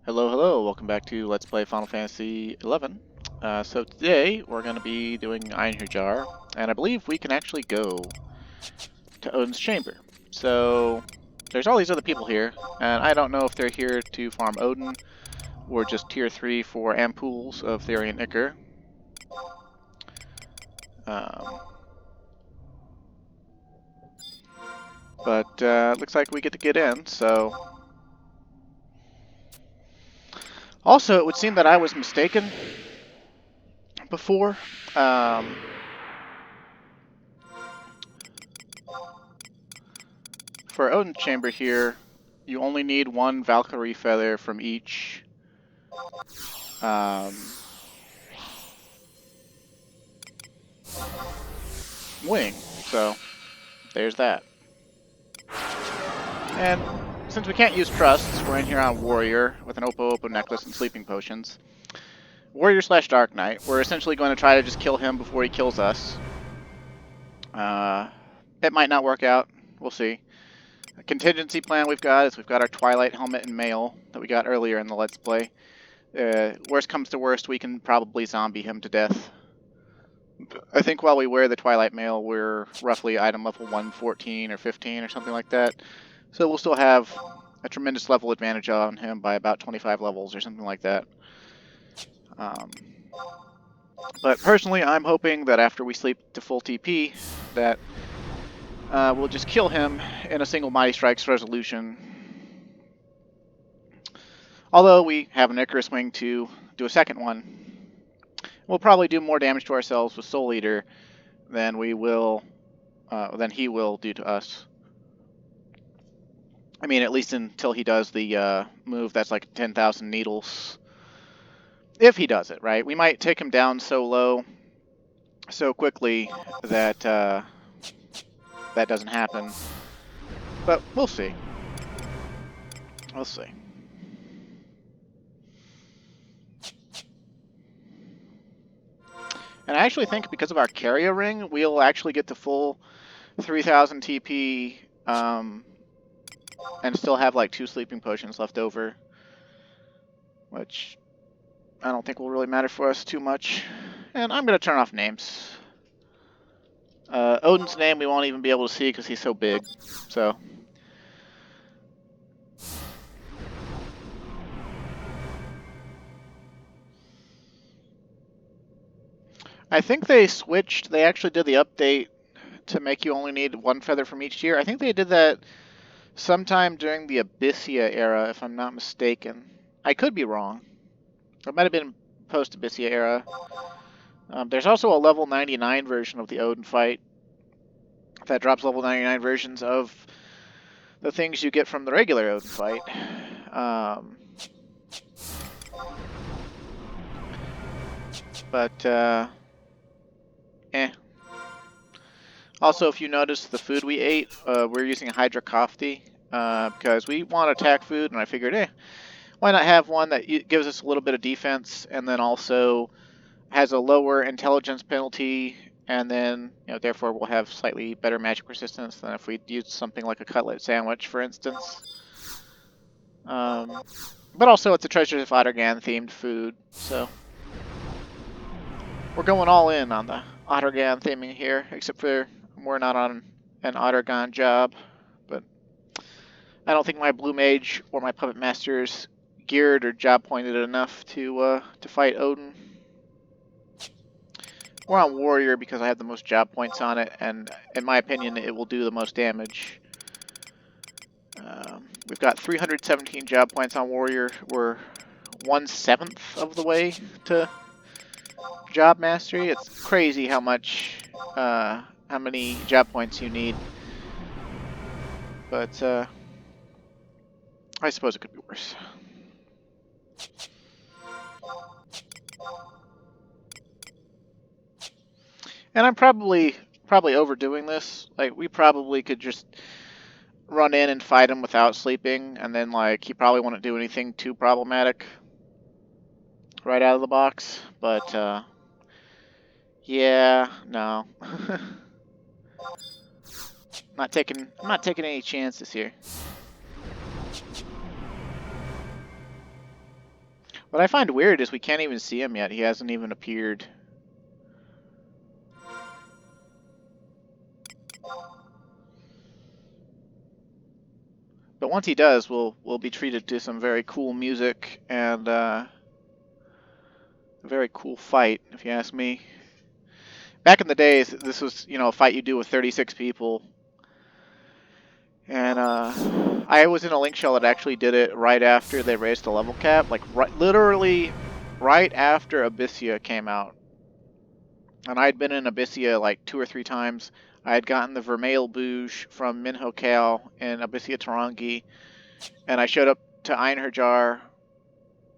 Hello, hello, welcome back to Let's Play Final Fantasy XI. So today we're going to be doing Einherjar, and I believe we can actually go to Odin's chamber. So there's all these other people here, and I don't know if they're here to farm Odin, or just tier 3 for ampoules of Therian Ichor. But looks like we get to get in, so... Also, it would seem that I was mistaken before. For Odin's chamber here, you only need one Valkyrie feather from each wing. So, there's that. And since we can't use trusts, we're in here on Warrior with an Oppo necklace and sleeping potions. Warrior / Dark Knight. We're essentially going to try to just kill him before he kills us. It might not work out. We'll see. A contingency plan we've got is we've got our Twilight Helm+Mail that we got earlier in the Let's Play. Worst comes to worst, we can probably zombie him to death. I think while we wear the Twilight Mail, we're roughly item level 114 or 15 or something like that. So we'll still have a tremendous level advantage on him by about 25 levels or something like that. But personally, I'm hoping that after we sleep to full TP, that we'll just kill him in a single Mighty Strikes resolution. Although we have an Icarus Wing to do a second one, we'll probably do more damage to ourselves with Soul Eater than he will do to us. I mean, at least until he does the move that's like 10,000 needles. If he does it, right? We might take him down so low, so quickly that that doesn't happen. But we'll see. We'll see. And I actually think because of our carrier ring, we'll actually get the full 3,000 TP and still have like 2 sleeping potions left over, which I don't think will really matter for us too much. And I'm going to turn off names. Odin's name we won't even be able to see because he's so big. So I think they switched. They actually did the update to make you only need 1 feather from each tier. I think they did that sometime during the Abyssia era, if I'm not mistaken. I could be wrong. It might have been post-Abyssia era. There's also a level 99 version of the Odin fight that drops level 99 versions of the things you get from the regular Odin fight. Also, if you notice the food we ate, we're using Hydra Kofti because we want attack food, and I figured, why not have one that gives us a little bit of defense and then also has a lower intelligence penalty, and then, therefore we'll have slightly better magic resistance than if we used something like a cutlet sandwich, for instance. But also it's a Treasures of Ottergan themed food, so we're going all in on the Ottergan theming here, except for we're not on an Ottergan job. But I don't think my Blue Mage or my Puppet Master is geared or job pointed enough to fight Odin. We're on Warrior because I have the most job points on it, and in my opinion, it will do the most damage. We've got 317 job points on Warrior. We're 1/7 of the way to job mastery. It's crazy how many job points you need. But I suppose it could be worse. And I'm probably overdoing this. Like, we probably could just run in and fight him without sleeping, and then, like, he probably wouldn't do anything too problematic right out of the box. But yeah, no. I'm not taking any chances here. What I find weird is we can't even see him yet. He hasn't even appeared. But once he does, we'll be treated to some very cool music and a very cool fight, if you ask me. Back in the days, this was, you know, a fight you do with 36 people. And I was in a link shell that actually did it right after they raised the level cap, like literally right after Abyssea came out. And I'd been in Abyssea like 2 or 3 times. I had gotten the Vermeil Bouge from Minho Kale in Abyssea Tarangi, and I showed up to Einherjar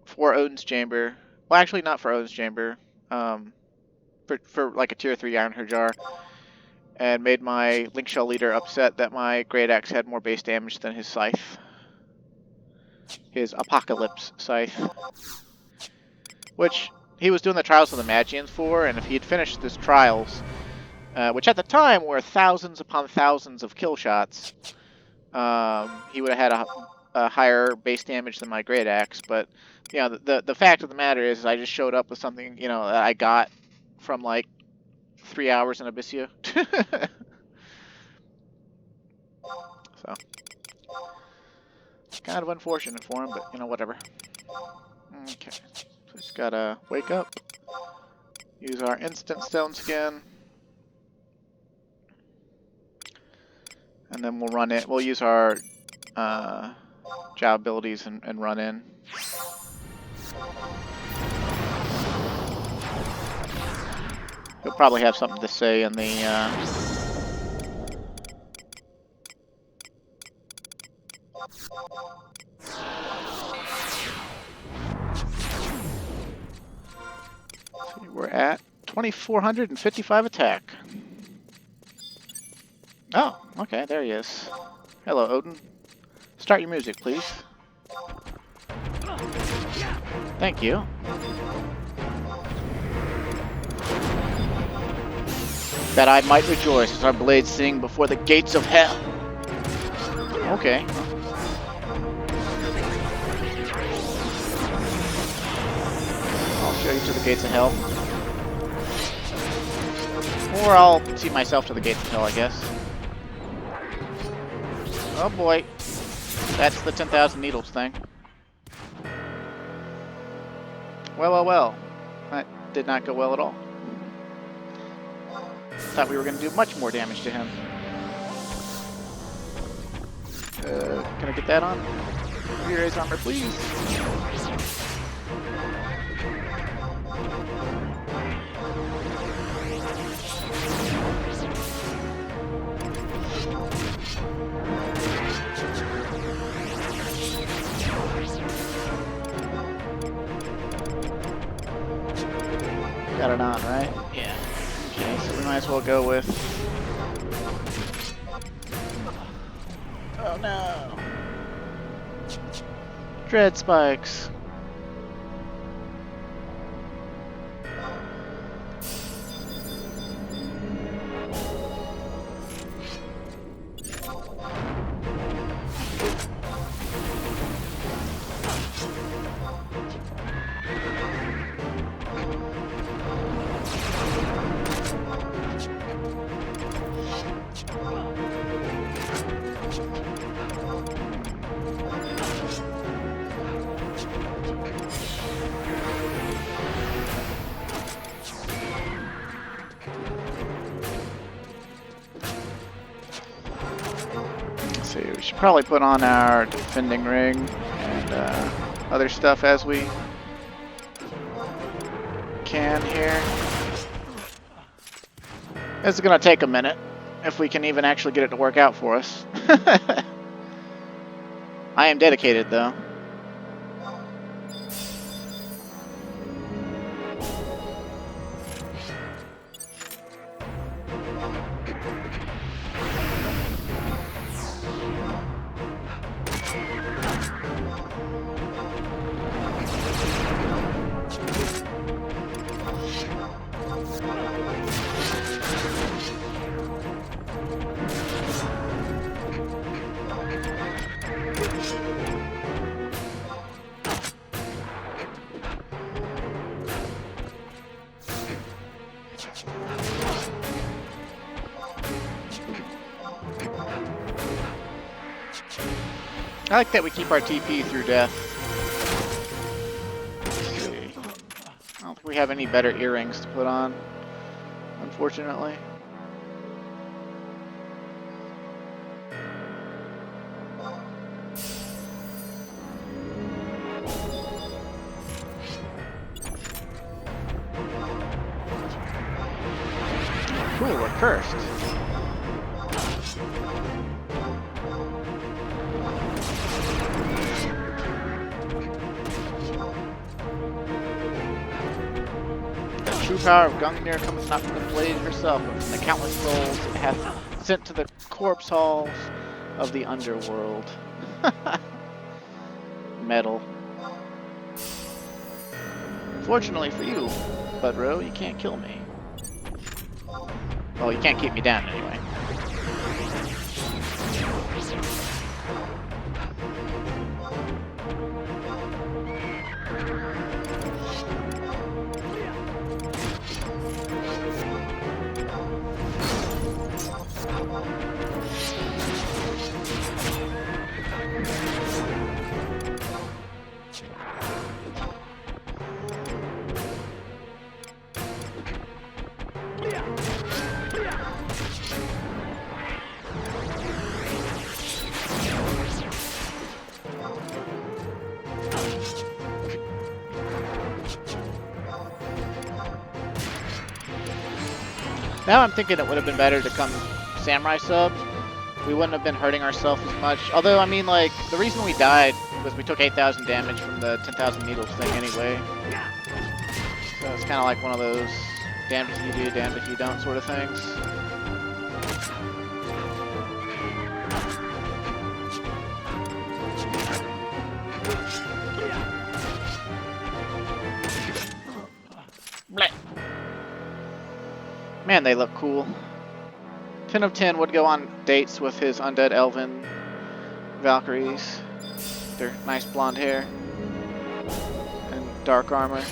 for Odin's Chamber. Well, actually not for Odin's Chamber, for like a tier 3 Einherjar. And made my Link Shell leader upset that my Great Axe had more base damage than his scythe. His Apocalypse scythe. Which he was doing the Trials of the Magians for, and if he had finished this Trials, which at the time were thousands upon thousands of kill shots, he would have had a higher base damage than my Great Axe. But, you know, the fact of the matter is I just showed up with something, you know, that I got from like 3 hours in Abyssea. So, it's kind of unfortunate for him, but, you know, whatever. Okay, so just gotta wake up, use our instant stone skin, and then we'll run it. We'll use our job abilities and run in. He'll probably have something to say in the see, we're at 2,455 attack. Oh, okay, there he is. Hello, Odin. Start your music, please. Thank you. That I might rejoice as our blades sing before the gates of hell. Okay. I'll show you to the gates of hell. Or I'll see myself to the gates of hell, I guess. Oh boy. That's the 10,000 needles thing. Well, well, well. That did not go well at all. Thought we were going to do much more damage to him. Can I get that on? Erase armor, please. Got it on, right? Yeah. Okay, so we might as well go with... Oh no! Dread spikes. We should probably put on our defending ring and other stuff as we can here. This is going to take a minute, if we can even actually get it to work out for us. I am dedicated, though. I like that we keep our TP through death. Let's see. I don't think we have any better earrings to put on, unfortunately. Cool, we're cursed. The true power of Gungnir comes not from the blade herself, but from the countless souls it hath sent to the corpse halls of the underworld. Metal. Fortunately for you, Budro, you can't kill me. Well, you can't keep me down anyway. Now I'm thinking it would have been better to come Samurai sub. We wouldn't have been hurting ourselves as much. Although, I mean, like, the reason we died was we took 8,000 damage from the 10,000 needles thing anyway. So it's kind of like one of those damned if you do, damned if you don't sort of things. Blech. Man, they look cool. 10 of 10 would go on dates with his undead elven Valkyries. Their nice blonde hair and dark armor.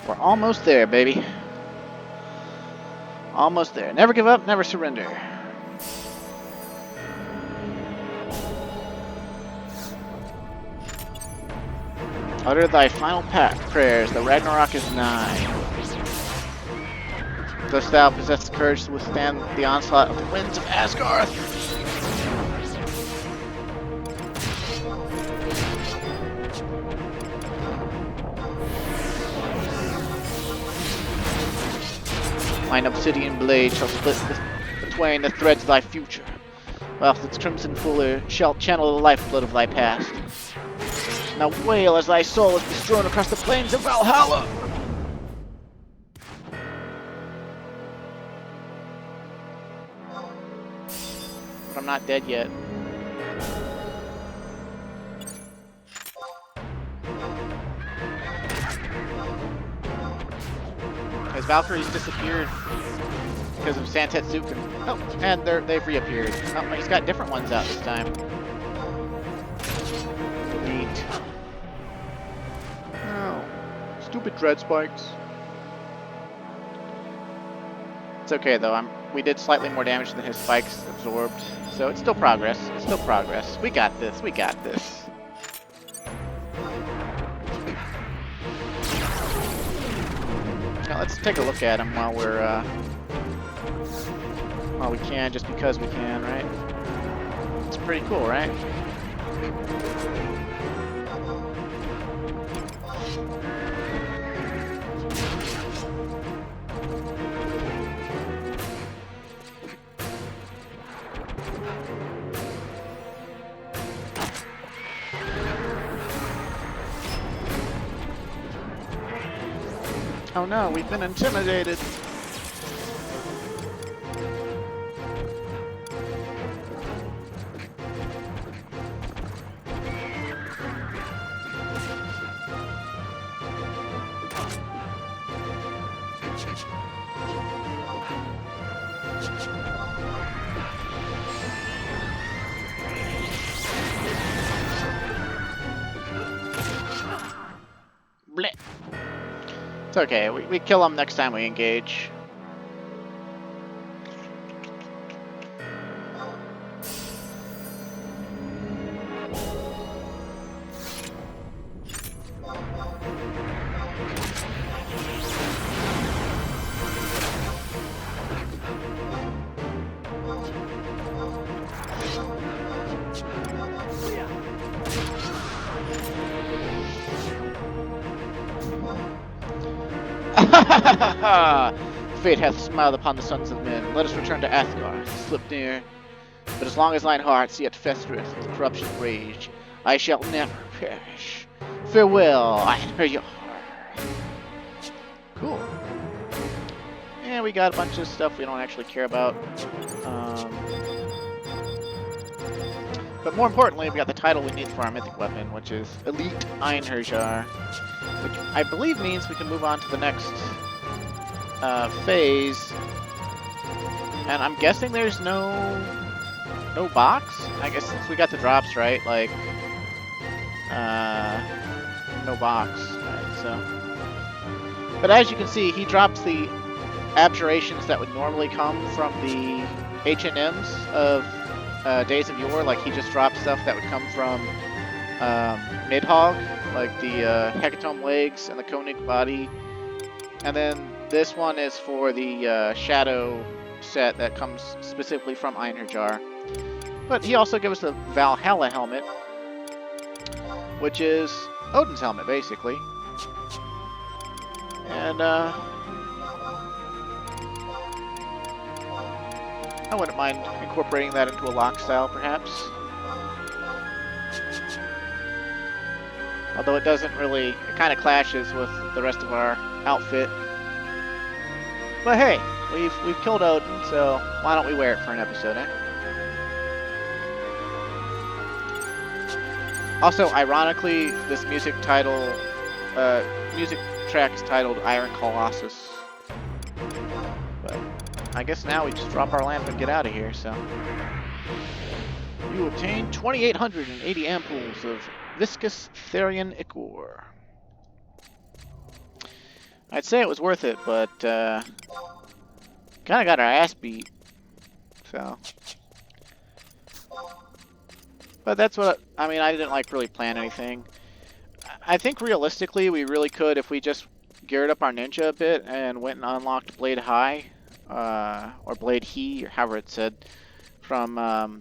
We're almost there, baby. Almost there. Never give up, never surrender. Utter thy final prayers. The Ragnarok is nigh. Dost thou possess the courage to withstand the onslaught of the winds of Asgarth? Mine obsidian blade shall split between the threads of thy future, whilst its crimson fuller shall channel the lifeblood of thy past. Now wail as thy soul is bestrewn across the plains of Valhalla! But I'm not dead yet. His Valkyries disappeared because of Santetsuken. Oh, and they've reappeared. Oh, he's got different ones out this time. Neat. Oh, stupid dread spikes. It's okay though. We did slightly more damage than his spikes absorbed, so it's still progress. It's still progress. We got this. We got this. Now let's take a look at him while we can, just because we can, right? It's pretty cool, right? Oh no, we've been intimidated. It's okay. We kill them next time we engage. Fate hath smiled upon the sons of men. Let us return to Asgard. Slip near. But as long as thine heart yet festereth with corruption's rage, I shall never perish. Farewell, Einherjar. Cool. Yeah, we got a bunch of stuff we don't actually care about. But more importantly, we got the title we need for our mythic weapon, which is Elite Einherjar, which I believe means we can move on to the next phase. And I'm guessing there's no box? I guess since we got the drops, right? Like, no box, right? So, but as you can see, he drops the abjurations that would normally come from the H&Ms of Days of Yore. Like, he just drops stuff that would come from Nidhogg, like the Hecatomb legs and the Koenig body. And then this one is for the Shadow set that comes specifically from Einherjar. But he also gives us the Valhalla helmet, which is Odin's helmet, basically. And I wouldn't mind incorporating that into a lock style, perhaps. Although it doesn't really, it kind of clashes with the rest of our outfit. But hey, we've killed Odin, so why don't we wear it for an episode, eh? Also, ironically, this music track is titled Iron Colossus. But I guess now we just drop our lamp and get out of here, so. You obtain 2,880 ampoules of viscous Therian ichor. I'd say it was worth it, but kind of got our ass beat. So. But that's what, I mean, I didn't like really plan anything. I think realistically we really could if we just geared up our ninja a bit and went and unlocked Blade High, or Blade He, or however it's said, from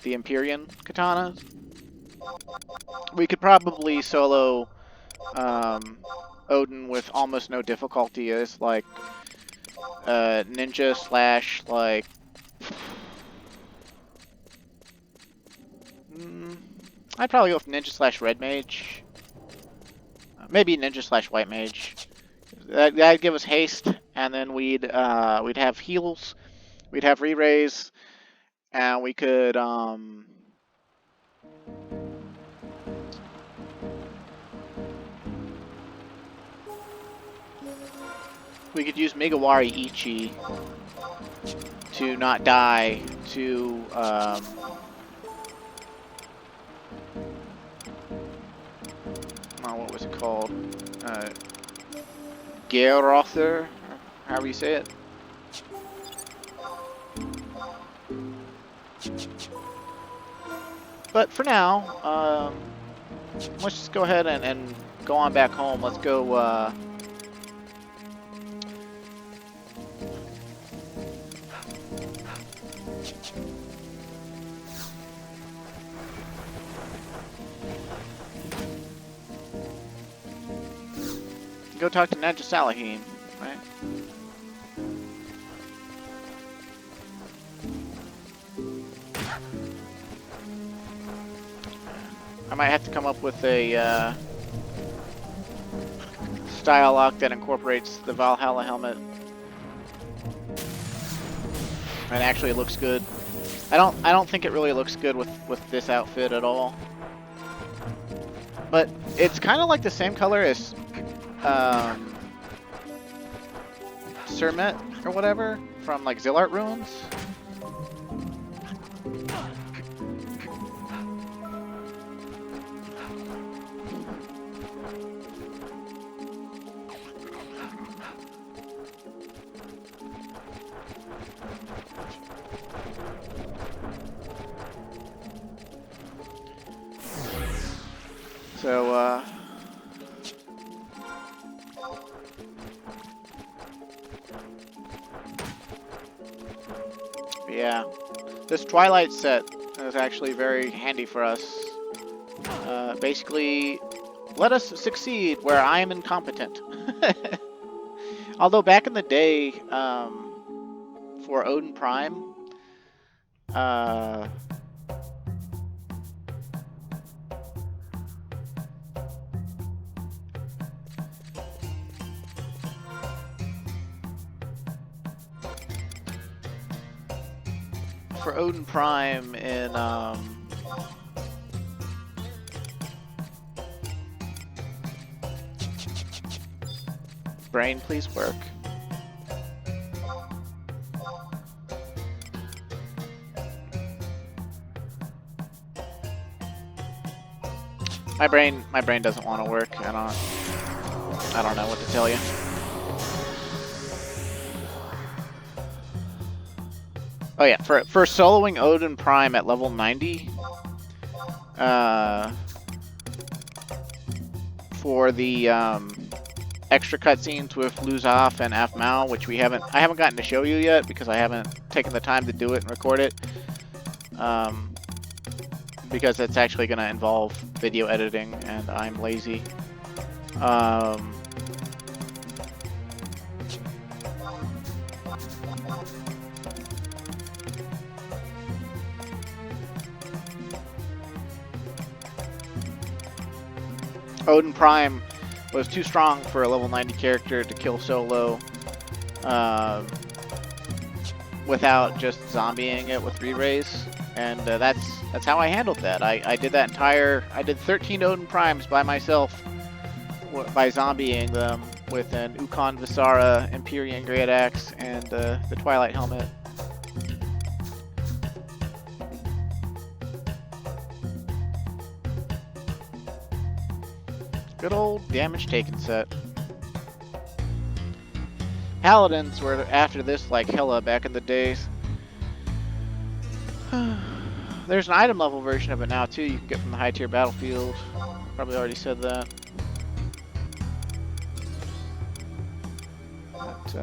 the Empyrean katana. We could probably solo Odin with almost no difficulty as like ninja slash like I'd probably go with ninja slash red mage. Maybe ninja slash white mage. That'd give us haste, and then we'd have heals, we'd have re-raise, and we could use Megawari Ichi to not die to what was it called? Gerother, however you say it. But for now, let's just go ahead and go on back home. Let's go, go talk to Ninja Salahim, right? I might have to come up with a style lock that incorporates the Valhalla helmet. And actually it looks good. I don't think it really looks good with this outfit at all. But it's kind of like the same color as Surmet or whatever from like Zillart Ruins. yeah. This Twilight set is actually very handy for us. Basically, let us succeed where I am incompetent. Although back in the day, for Odin Prime, in brain, please work. My brain doesn't want to work. I don't know what to tell you. Oh yeah, for soloing Odin Prime at level 90, for the extra cutscenes with Luzaf and Afmal, which I haven't gotten to show you yet because I haven't taken the time to do it and record it. Because it's actually going to involve video editing, and I'm lazy. Odin Prime was too strong for a level 90 character to kill solo without just zombieing it with re-raise, and that's how I handled that. I did 13 Odin Primes by myself by zombieing them with an Ukon Visara, Empyrean Great Axe, and the Twilight Helmet. Good old damage taken set. Paladins were after this like hella back in the days. There's an item level version of it now too, you can get from the high tier battlefield. Probably already said that. But,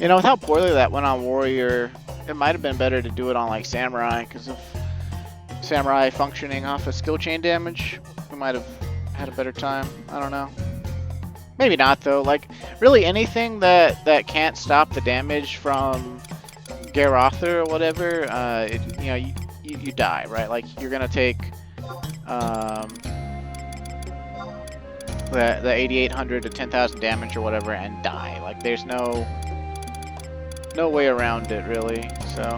you know, with how poorly that went on Warrior, it might have been better to do it on like Samurai, because of Samurai functioning off of skill chain damage, we might have had a better time. I don't know. Maybe not though. Like really anything that can't stop the damage from Garother or whatever, you know, you die, right? Like you're gonna take the 8,800 to 10,000 damage or whatever and die. Like there's no way around it really. So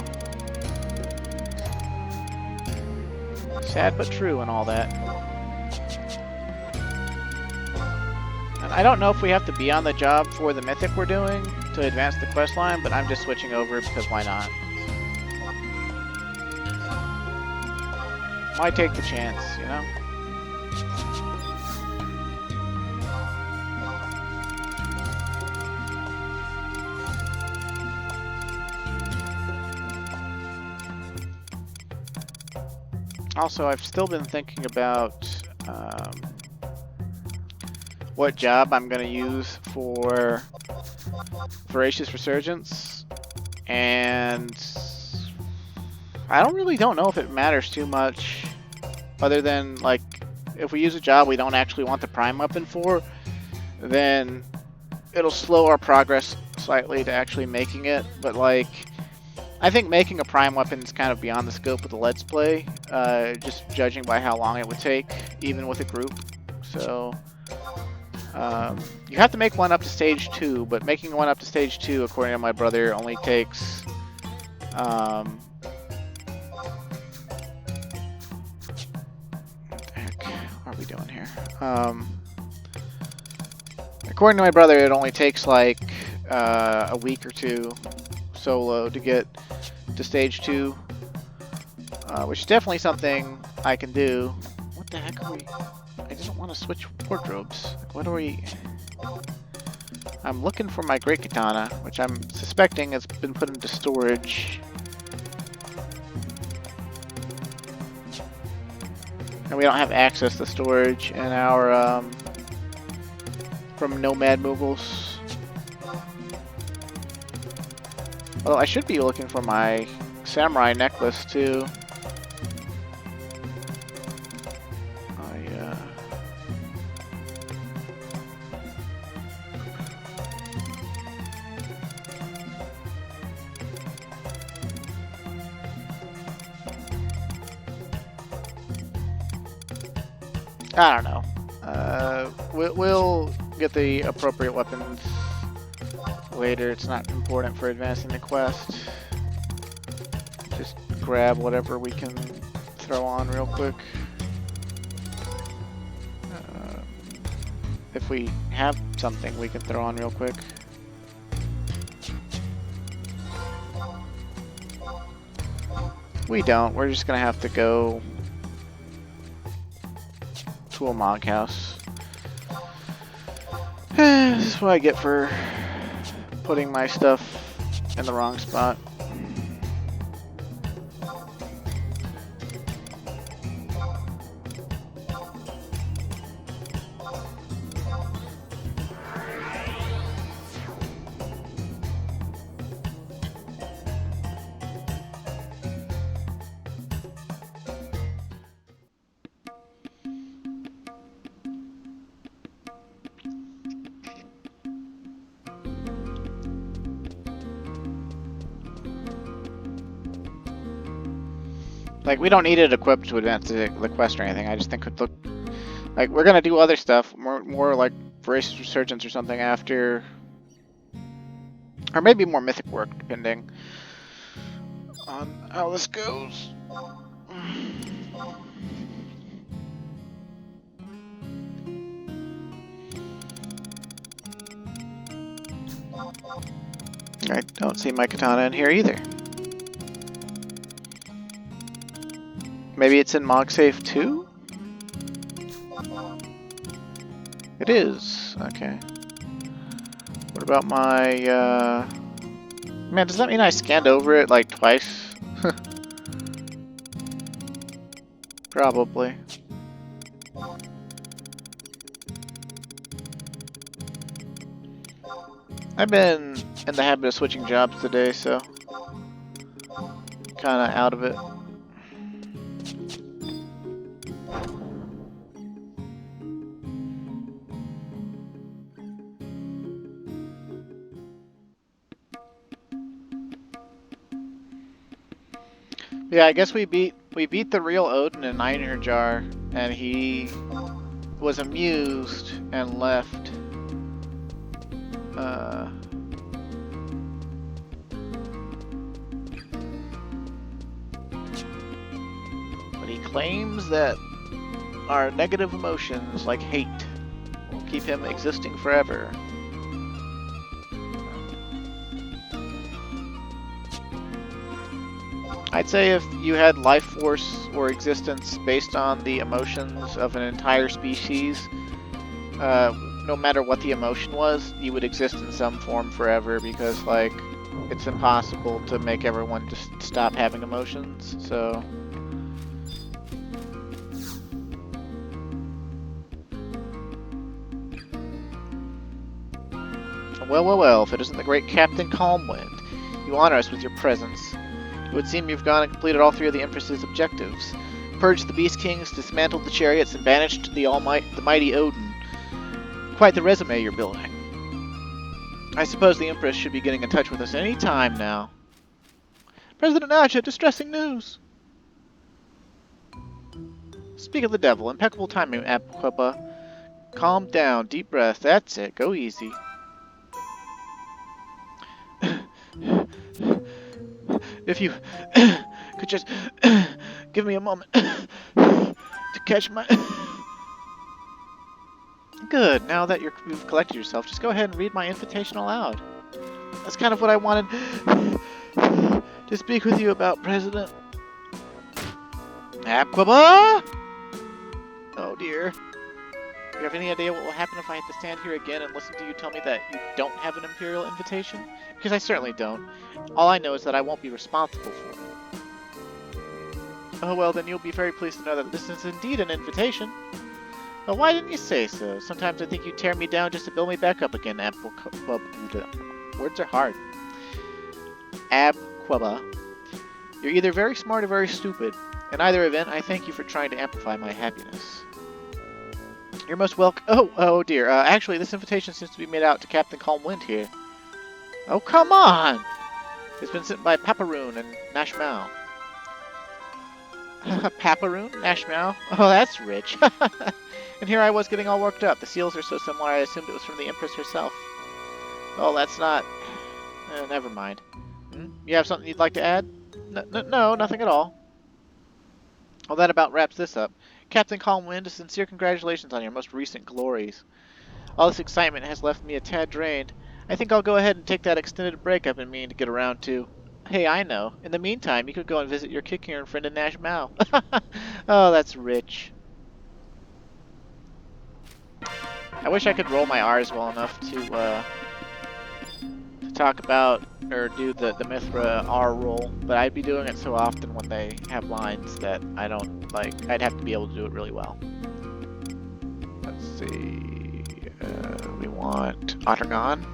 sad but true and all that. And I don't know if we have to be on the job for the Mythic we're doing to advance the quest line, but I'm just switching over because why not? Why take the chance, you know? Also, I've still been thinking about what job I'm going to use for Voracious Resurgence, and I don't know if it matters too much, other than, like, if we use a job we don't actually want the prime weapon for, then it'll slow our progress slightly to actually making it, but, like, I think making a prime weapon is kind of beyond the scope of the Let's Play, just judging by how long it would take, even with a group. So, you have to make one up to stage 2, but making one up to stage 2, according to my brother, only takes, what the heck are we doing here? According to my brother, it only takes like, a week or two solo to get to stage 2, which is definitely something I can do. What the heck are we? I didn't want to switch wardrobes. Like, what are we? I'm looking for my great katana, which I'm suspecting has been put into storage. And we don't have access to storage in our, from Nomad Moogles. Well, I should be looking for my samurai necklace, too. I don't know. We'll get the appropriate weapons later. It's not important for advancing the quest. Just grab whatever we can throw on real quick. If we have something we can throw on real quick. We don't. We're just gonna have to go to a monk house. This is what I get for putting my stuff in the wrong spot. Like, we don't need it equipped to advance the quest or anything. I just think it look like we're gonna do other stuff, more like Voracious Resurgence or something after, or maybe more Mythic work, depending on how this goes. I don't see my katana in here either. Maybe it's in MogSafe too? It is. Okay. What about my, Man, does that mean I scanned over it like twice? Probably. I've been in the habit of switching jobs today, so kinda out of it. Yeah, I guess we beat the real Odin in Einherjar, and he was amused and left. But he claims that our negative emotions, like hate, will keep him existing forever. I'd say if you had life force or existence based on the emotions of an entire species, no matter what the emotion was, you would exist in some form forever, because, like, it's impossible to make everyone just stop having emotions, so... Well, well, well, if it isn't the great Captain Calmwind, you honor us with your presence. It would seem you've gone and completed all three of the Empress's objectives. Purged the Beast Kings, dismantled the chariots, and banished the mighty Odin. Quite the resume you're building. I suppose the Empress should be getting in touch with us any time now. President Aja, distressing news! Speak of the devil, impeccable timing, Aquaba. Calm down, deep breath, that's it, go easy. If you could just give me a moment to catch my... Good, now that you've collected yourself, just go ahead and read my invitation aloud. That's kind of what I wanted to speak with you about, President. Aquaba! Oh dear. you have any idea what will happen if I have to stand here again and listen to you tell me that you don't have an Imperial invitation? Because I certainly don't. All I know is that I won't be responsible for it. Oh well, then you'll be very pleased to know that this is indeed an invitation. Well, why didn't you say so? Sometimes I think you tear me down just to build me back up again, Words are hard. Abquaba. You're either very smart or very stupid. In either event, I thank you for trying to amplify my happiness. You're most welcome. Oh dear. Actually, this invitation seems to be made out to Captain Calm Wind here. Oh, come on! It's been sent by Paparoon and Nashmao. Paparoon? Nashmao? Oh, that's rich. And here I was getting all worked up. The seals are so similar, I assumed it was from the Empress herself. Oh, that's not... never mind. You have something you'd like to add? No, nothing at all. Well, that about wraps this up. Captain Calm Wind, a sincere congratulations on your most recent glories. All this excitement has left me a tad drained. I think I'll go ahead and take that extended break I've been meaning to get around to. Hey, I know. In the meantime, you could go and visit your Kikier friend in Nashmao. Oh, that's rich. I wish I could roll my R's well enough to talk about or do the Mithra R roll, but I'd be doing it so often when they have lines that I don't like. I'd have to be able to do it really well. Let's see. We want Ottergon.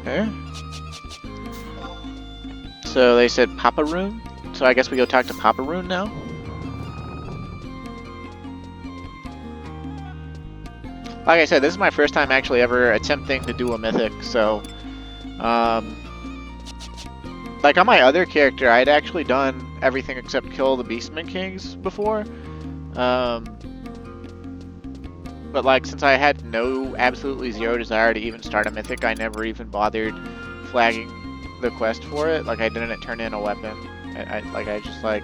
Okay. So they said Paparoon, so I guess we go talk to Paparoon now. Like I said, this is my first time actually ever attempting to do a Mythic, so... like on my other character, I'd actually done everything except kill the Beastman Kings before. But like, since I had absolutely zero desire to even start a Mythic, I never even bothered flagging the quest for it. Like, I didn't turn in a weapon. I just like...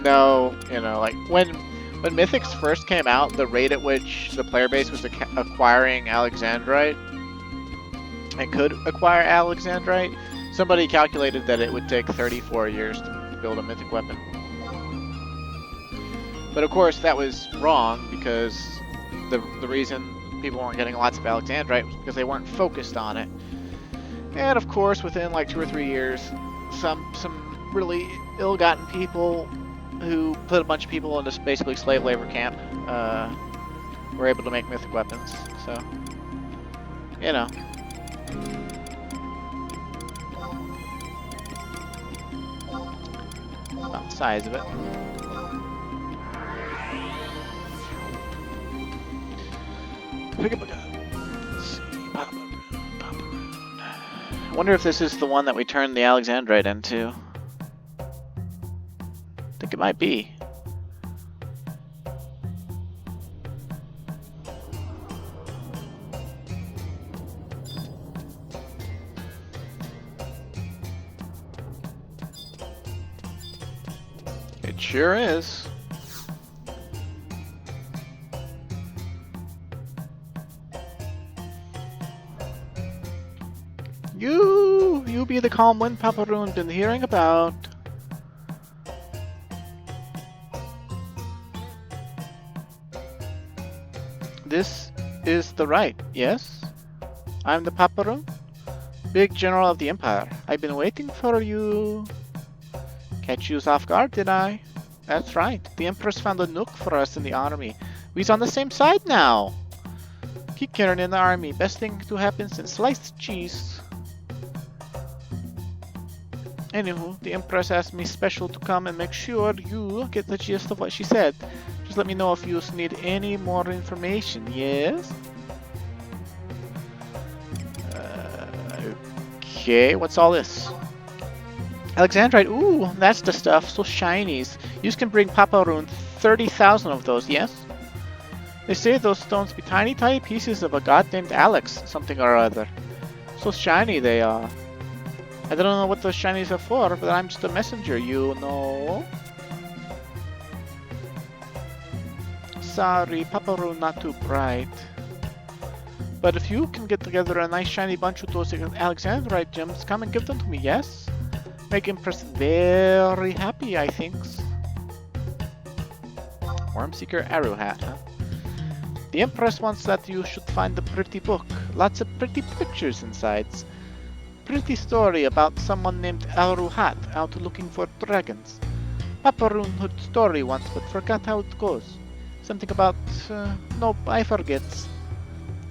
No, you know, like, when Mythics first came out, the rate at which the player base was acquiring Alexandrite, and could acquire Alexandrite, somebody calculated that it would take 34 years to build a Mythic weapon. But of course, that was wrong, because the reason people weren't getting lots of Alexandrite was because they weren't focused on it. And of course, within like 2 or 3 years, some really ill-gotten people who put a bunch of people into basically slave labor camp were able to make Mythic weapons. So, you know. About the size of it. Let's see, Paparoon. I wonder if this is the one that we turned the Alexandrite into. I think it might be. It sure is. You be the calm wind Paparoon been hearing about. This is the right, yes? I'm the Paparoon, big general of the Empire. I've been waiting for you. Catch you off guard, did I? That's right. The Empress found a nook for us in the army. We's on the same side now. Keep Karen in the army. Best thing to happen since sliced cheese. Anywho, the Empress asked me special to come and make sure you get the gist of what she said. Just let me know if you need any more information, yes? Okay, what's all this? Alexandrite, ooh, that's the stuff, so shinies. You can bring Paparoon 30,000 of those, yes? They say those stones be tiny, tiny pieces of a god named Alex, something or other. So shiny they are. I don't know what those shinies are for, but I'm just a messenger, you know? Sorry, Paparoon not too bright. But if you can get together a nice shiny bunch of those Alexandrite gems, come and give them to me, yes? Make Empress very happy, I think. Wormseeker Arrow Hat, huh? The Empress wants that you should find the pretty book. Lots of pretty pictures inside. Pretty story about someone named Arrow Hat out looking for dragons. Paparoon heard story once but forgot how it goes. Something about... nope, I forget.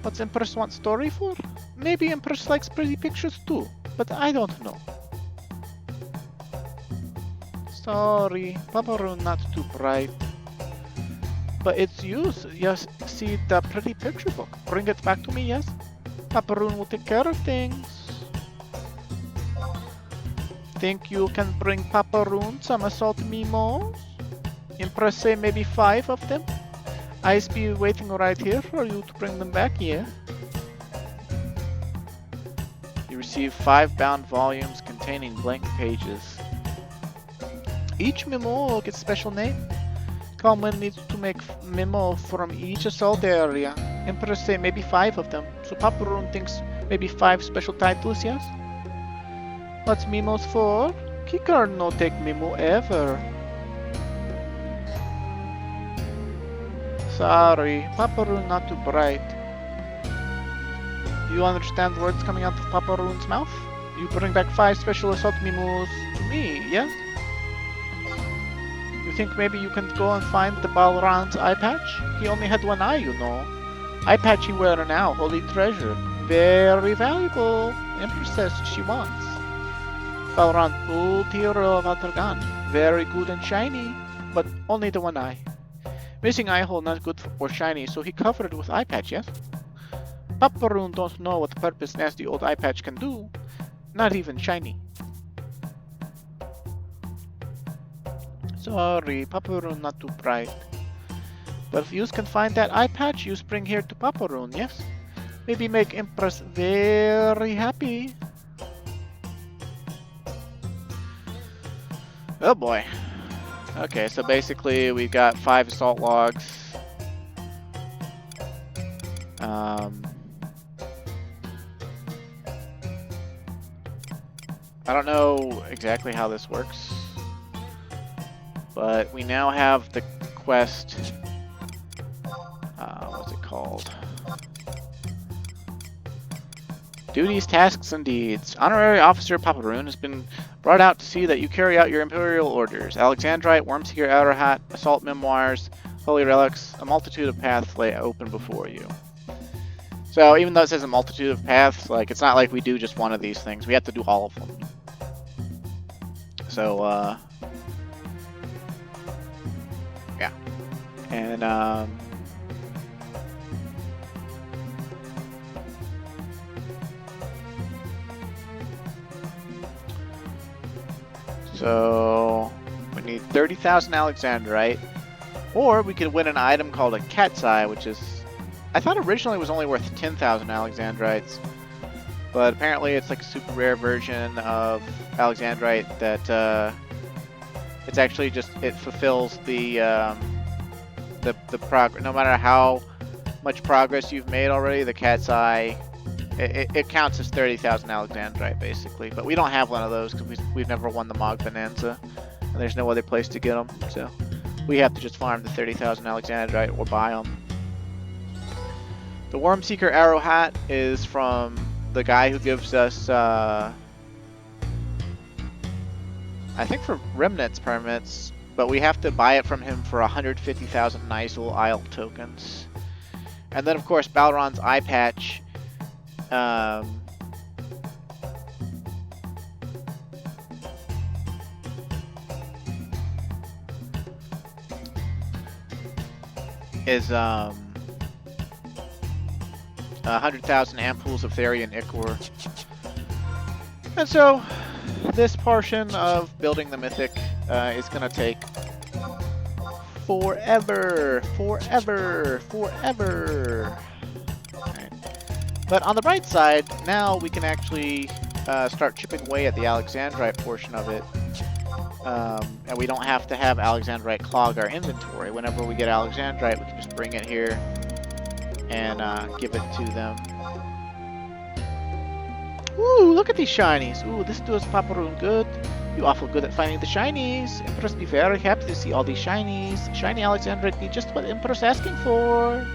What's Empress want story for? Maybe Empress likes pretty pictures too, but I don't know. Sorry, Paparoon not too bright. But it's you, yes, see the pretty picture book. Bring it back to me, yes? Paparoon will take care of things. Think you can bring Paparoon some assault memos? Empress say maybe 5 of them? I's be waiting right here for you to bring them back, yeah? You receive 5 bound volumes containing blank pages. Each memo gets a special name. Common needs to make memo from each assault area. Empress say maybe 5 of them, so Paparoon thinks maybe 5 special titles, yes? What's memos for? Kicker no take memo ever. Sorry, Paparoon not too bright. You understand words coming out of Paparoon's mouth? You bring back 5 special assault memos to me, yes? You think maybe you can go and find the Balran's eye patch? He only had 1 eye, you know. Eye patch he wear now, holy treasure. Very valuable. Empress says she wants. Balran, old hero of Atragan. Very good and shiny, but only the 1 eye. Missing eye hole not good or shiny, so he covered with eye patch, yes? Paparoon don't know what purpose nasty old eye patch can do. Not even shiny. Sorry, Paparoon not too bright. But if yous can find that eye patch, yous bring here to Paparoon, yes? Maybe make Empress very happy. Oh boy. Okay, so basically we got 5 assault logs. I don't know exactly how this works, but we now have the quest. What's it called? Duties, tasks, and deeds. Honorary Officer Paparoon has been brought out to see that you carry out your imperial orders. Alexandrite, Wormseeker Outer Hat, Assault Memoirs, Holy Relics, a multitude of paths lay open before you. So even though it says a multitude of paths, like it's not like we do just one of these things. We have to do all of them. So yeah. And so we need 30,000 Alexandrite, or we could win an item called a Cat's Eye, which is, I thought originally it was only worth 10,000 Alexandrites, but apparently it's like a super rare version of Alexandrite that it's actually just, it fulfills the progress. No matter how much progress you've made already, the Cat's Eye, it counts as 30,000 Alexandrite basically. But we don't have one of those because we've never won the Mog Bonanza, and there's no other place to get them. So we have to just farm the 30,000 Alexandrite or buy them. The Wormseeker Arrow Hat is from the guy who gives us, I think for Remnants permits, but we have to buy it from him for 150,000 Nizul Isle tokens. And then of course Balron's eye patch is 100,000 ampules of Therian Ichor. And so this portion of building the Mythic is going to take forever. Right. But on the bright side, now we can actually start chipping away at the Alexandrite portion of it. And we don't have to have Alexandrite clog our inventory. Whenever we get Alexandrite, we can just bring it here and give it to them. look at these shinies. Ooh, this does Papa Rune good. You awful good at finding the shinies. Empress be very happy to see all these shinies. Shiny Alexandrite be just what Empress asking for.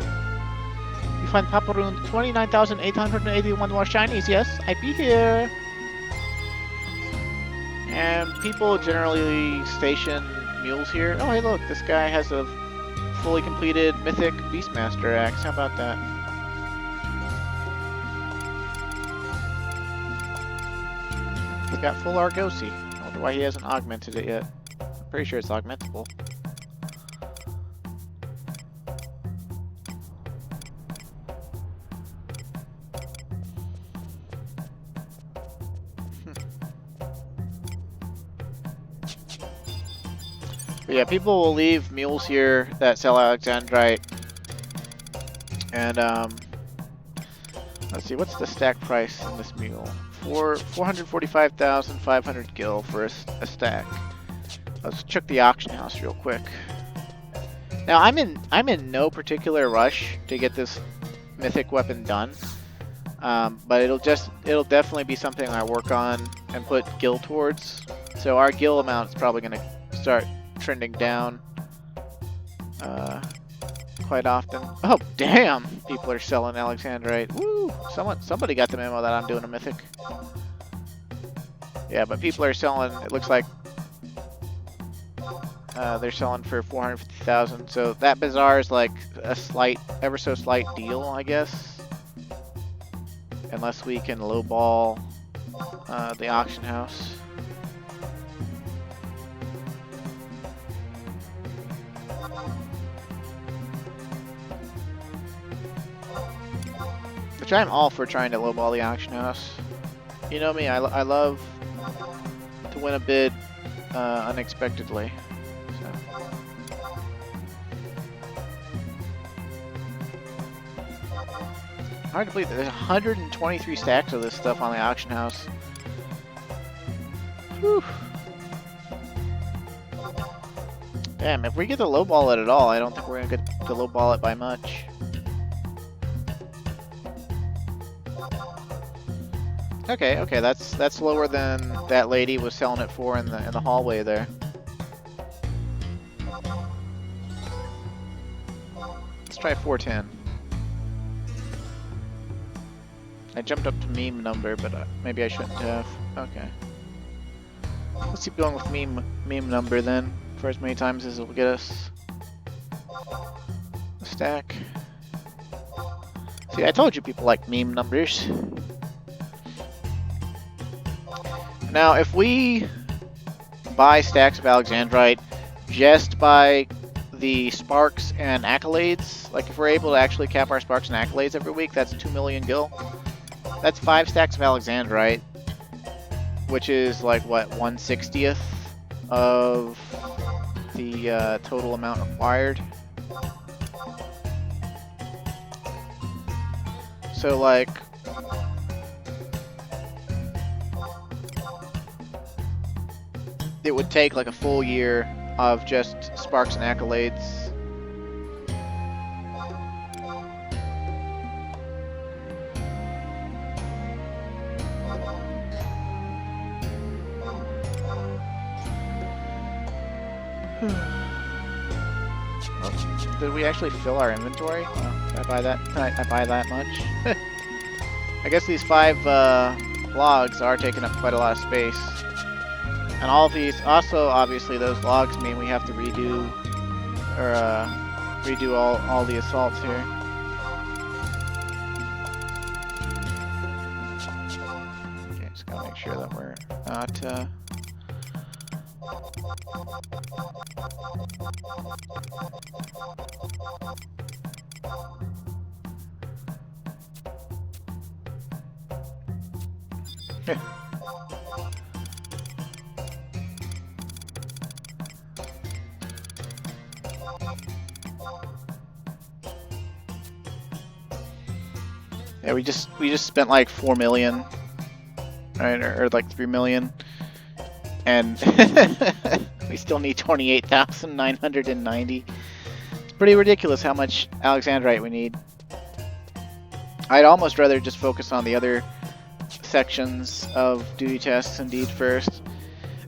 You find Papa Rune 29,881 more shinies. Yes, I be here. And people generally station mules here. Oh, hey, look, this guy has a fully completed Mythic Beastmaster axe. How about that? He's got full Argosy. I wonder why he hasn't augmented it yet. I'm pretty sure it's augmentable. But yeah, people will leave mules here that sell Alexandrite. And, let's see, what's the stack price in this mule? 445,500 gil for a stack. Let's check the auction house real quick. Now, I'm in no particular rush to get this mythic weapon done. But it'll definitely be something I work on and put gil towards. So our gil amount is probably going to start trending down quite often. Oh damn! People are selling Alexandrite. Woo! Somebody got the memo that I'm doing a mythic. Yeah, but people are selling. It looks like they're selling for 450,000. So that bazaar is like a slight, ever so slight deal, I guess. Unless we can lowball the auction house. Which I'm all for trying to lowball the auction house. You know me, I love to win a bid unexpectedly. So. Hard to believe that there's 123 stacks of this stuff on the auction house. Whew. Damn, if we get to lowball it at all, I don't think we're gonna get to lowball it by much. Okay, that's lower than that lady was selling it for in the hallway there. Let's try 410. I jumped up to meme number, but maybe I shouldn't have. Okay. Let's keep going with meme number then, for as many times as it will get us a stack. See, I told you people like meme numbers. Now, if we buy stacks of Alexandrite just by the sparks and accolades, like if we're able to actually cap our sparks and accolades every week, that's 2 million gil. That's 5 stacks of Alexandrite, which is like, what, 1/60th of the total amount required. So, like, it would take like a full year of just sparks and accolades. Oh, did we actually fill our inventory? Oh, did I buy that? I buy that much? I guess these 5 logs are taking up quite a lot of space. And all of these, also obviously those logs mean we have to redo all the assaults here. Okay, just gotta make sure that we're not yeah, we just spent like 4 million, right, or like 3 million, and we still need 28,990. It's pretty ridiculous how much Alexandrite we need. I'd almost rather just focus on the other sections of duty tasks indeed first.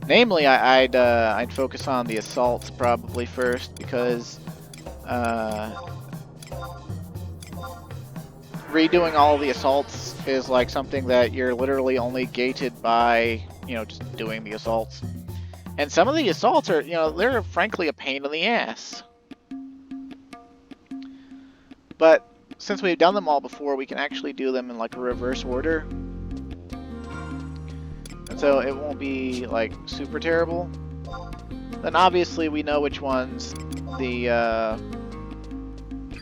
Namely, I'd focus on the assaults probably first, because redoing all the assaults is like something that you're literally only gated by, you know, just doing the assaults. And some of the assaults are, you know, they're frankly a pain in the ass. But since we've done them all before, we can actually do them in like a reverse order. And so it won't be like super terrible. Then obviously we know which ones the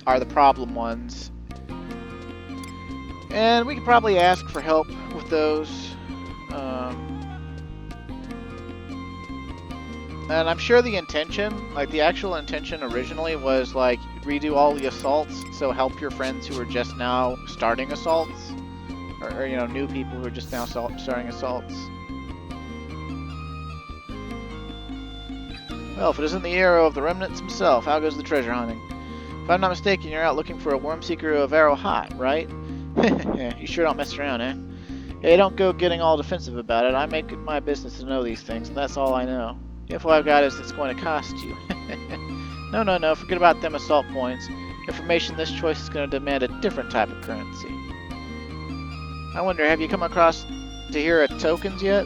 are the problem ones. And we could probably ask for help with those. And I'm sure the intention, like the actual intention originally was like redo all the assaults, so help your friends who are just now starting assaults. Or you know, new people who are just now starting assaults. Well, if it isn't the arrow of the remnants himself, how goes the treasure hunting? If I'm not mistaken, you're out looking for a worm seeker of Arrow Hot, right? You sure don't mess around, eh? Hey, don't go getting all defensive about it. I make it my business to know these things, and that's all I know. The info I've got is it's going to cost you. No, forget about them assault points. Information this choice is going to demand a different type of currency. I wonder, have you come across to hear of tokens yet?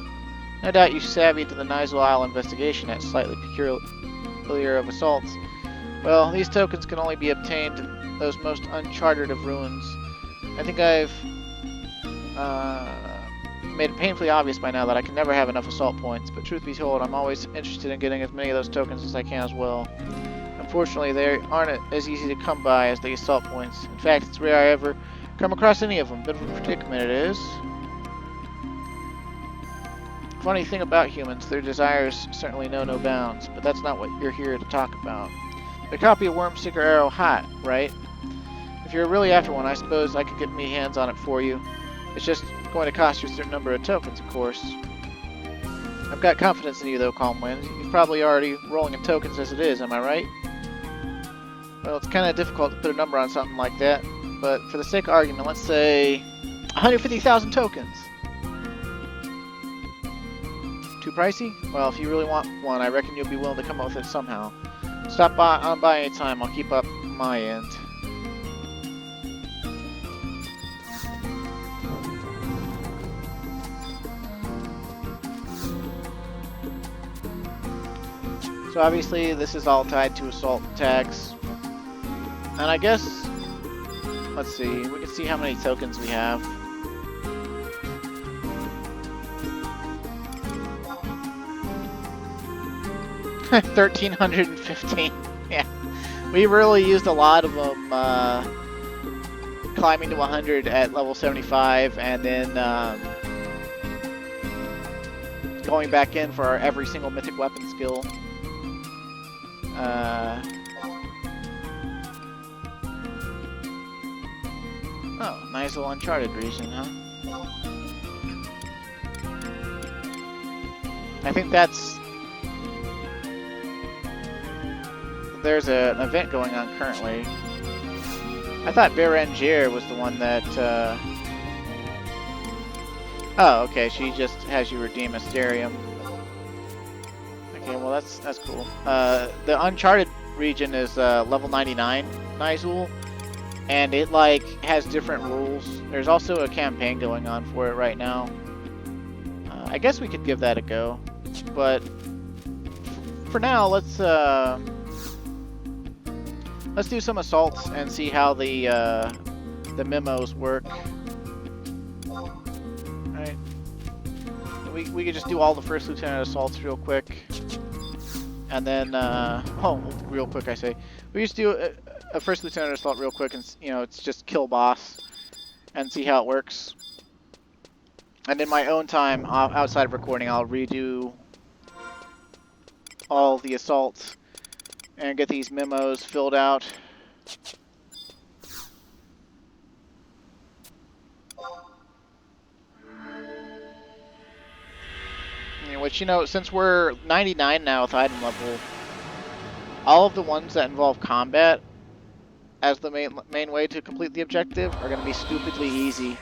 No doubt you savvy to the Nizal Isle investigation at slightly peculiar of assaults. Well, these tokens can only be obtained in those most uncharted of ruins. I think I've made it painfully obvious by now that I can never have enough assault points, but truth be told, I'm always interested in getting as many of those tokens as I can as well. Unfortunately, they aren't as easy to come by as the assault points. In fact, it's rare I ever come across any of them. Bit of a predicament it is. Funny thing about humans, their desires certainly know no bounds, but that's not what you're here to talk about. A copy of Wormseeker Arrow Hot, right? If you're really after one, I suppose I could get me hands on it for you. It's just going to cost you a certain number of tokens, of course. I've got confidence in you, though, Calmwind. You're probably already rolling in tokens as it is, am I right? Well, it's kind of difficult to put a number on something like that, but for the sake of argument, let's say 150,000 tokens. Too pricey? Well, if you really want one, I reckon you'll be willing to come up with it somehow. Stop by anytime. I'll keep up my end. So obviously this is all tied to assault tags. And I guess, let's see, we can see how many tokens we have. $1,315. Yeah, we really used a lot of them climbing to 100 at level 75, and then going back in for every single mythic weapon skill. Oh, nice little uncharted region, huh? I think that's... There's an event going on currently. I thought Berengier was the one that... Oh, okay, she just has you redeem Asterium. Okay, well that's cool. The Uncharted region is level 99 Nizul, and it like has different rules. There's also a campaign going on for it right now. I guess we could give that a go, but for now let's do some assaults and see how the memos work. Alright. We could just do all the first lieutenant assaults real quick. And then, oh, real quick I say. We just do a first lieutenant assault real quick and, you know, it's just kill boss and see how it works. And in my own time, outside of recording, I'll redo all the assaults and get these memos filled out. Which, you know, since we're 99 now with item level, all of the ones that involve combat as the main way to complete the objective are going to be stupidly easy.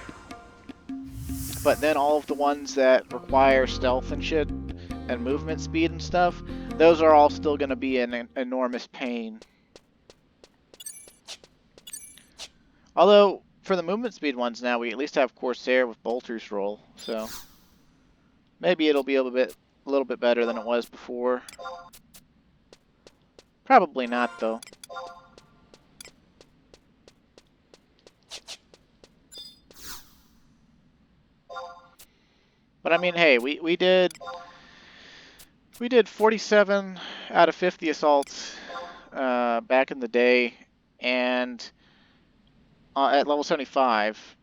but then all of the ones that require stealth and shit and movement speed and stuff, those are all still going to be an enormous pain. Although, for the movement speed ones now, we at least have Corsair with Bolter's Roll, so maybe it'll be a little bit better than it was before. Probably not, though. But I mean, hey, we did 47 out of 50 assaults back in the day, and at level 75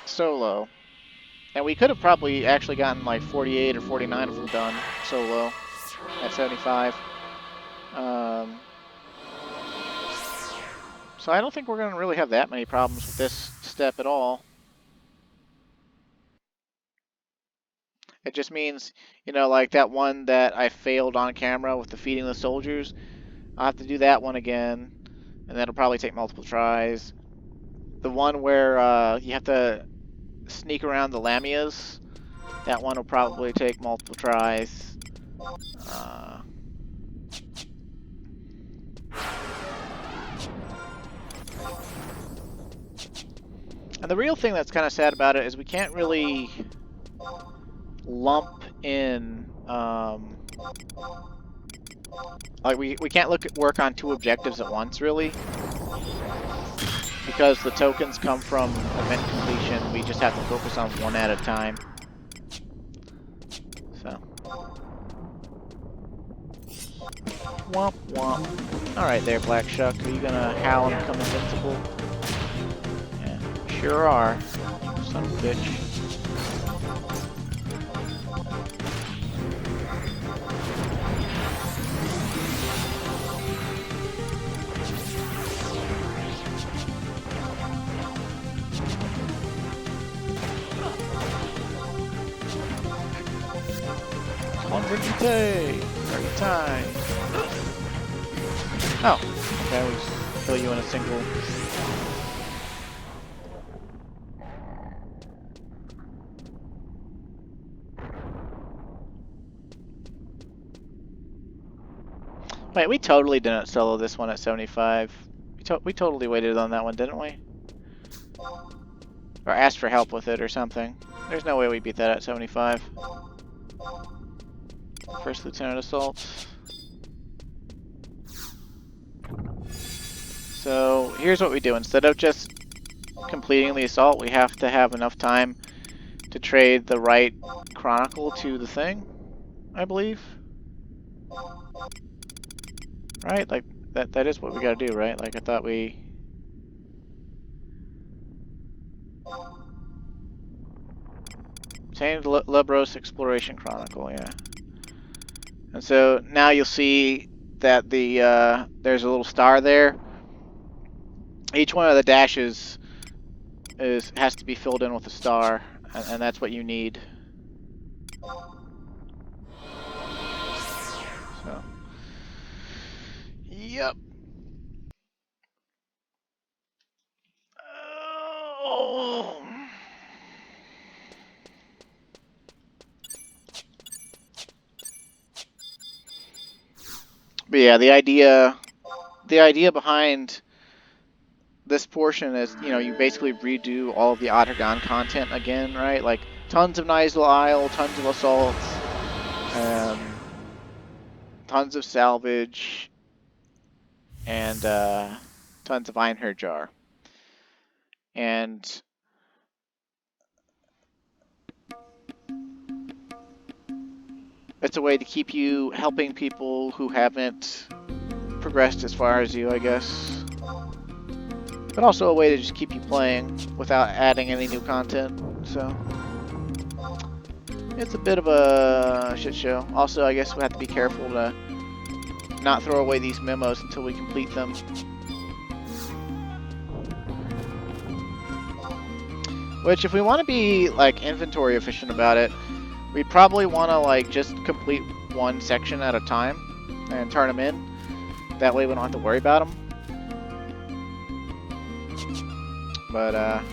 solo, and we could have probably actually gotten like 48 or 49 of them done solo at 75. So I don't think we're going to really have that many problems with this step at all. It just means, you know, like that one that I failed on camera with defeating the soldiers, I'll have to do that one again, and that'll probably take multiple tries. The one where you have to sneak around the Lamias, that one will probably take multiple tries. And the real thing that's kind of sad about it is we can't really lump in, like we can't work on 2 objectives at once, really. Because the tokens come from event completion, we just have to focus on one at a time. So. Womp womp. Alright there, Black Shuck. Are you gonna howl and become invincible? Yeah, sure are. Son of a bitch. Every time. Oh, okay, I was kill you in a single. Wait, we totally didn't solo this one at 75. We totally waited on that one, didn't we? Or asked for help with it or something. There's no way we beat that at 75. First Lieutenant Assault. So here's what we do. Instead of just completing the assault, we have to have enough time to trade the right chronicle to the thing, I believe. Right? Like, that is what we gotta do, right? Like, I thought we... Obtained Lebros Exploration Chronicle, yeah. And so now you'll see that the there's a little star there. Each one of the dashes has to be filled in with a star, and that's what you need. So, yep. Oh. But yeah, the idea behind this portion is, you know, you basically redo all of the Ottergon content again, right? Like, tons of Nizal Isle, tons of assaults, tons of salvage, and tons of Einherjar. And it's a way to keep you helping people who haven't progressed as far as you, I guess. But also a way to just keep you playing without adding any new content, so... It's a bit of a shit show. Also, I guess we have to be careful to not throw away these memos until we complete them. Which, if we want to be, like, inventory efficient about it, we probably want to, like, just complete one section at a time and turn them in. That way we don't have to worry about them. But,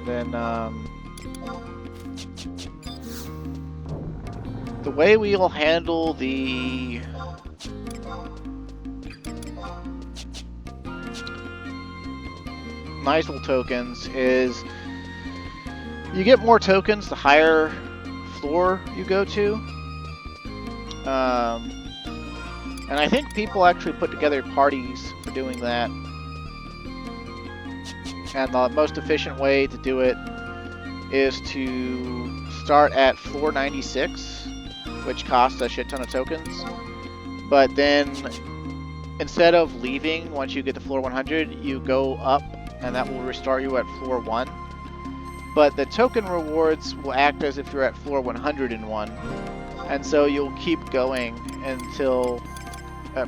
And then the way we'll handle the Nizal tokens is you get more tokens the higher floor you go to. And I think people actually put together parties for doing that. And the most efficient way to do it is to start at floor 96, which costs a shit ton of tokens. But then, instead of leaving once you get to floor 100, you go up, and that will restart you at floor 1. But the token rewards will act as if you're at floor 101. And so you'll keep going until,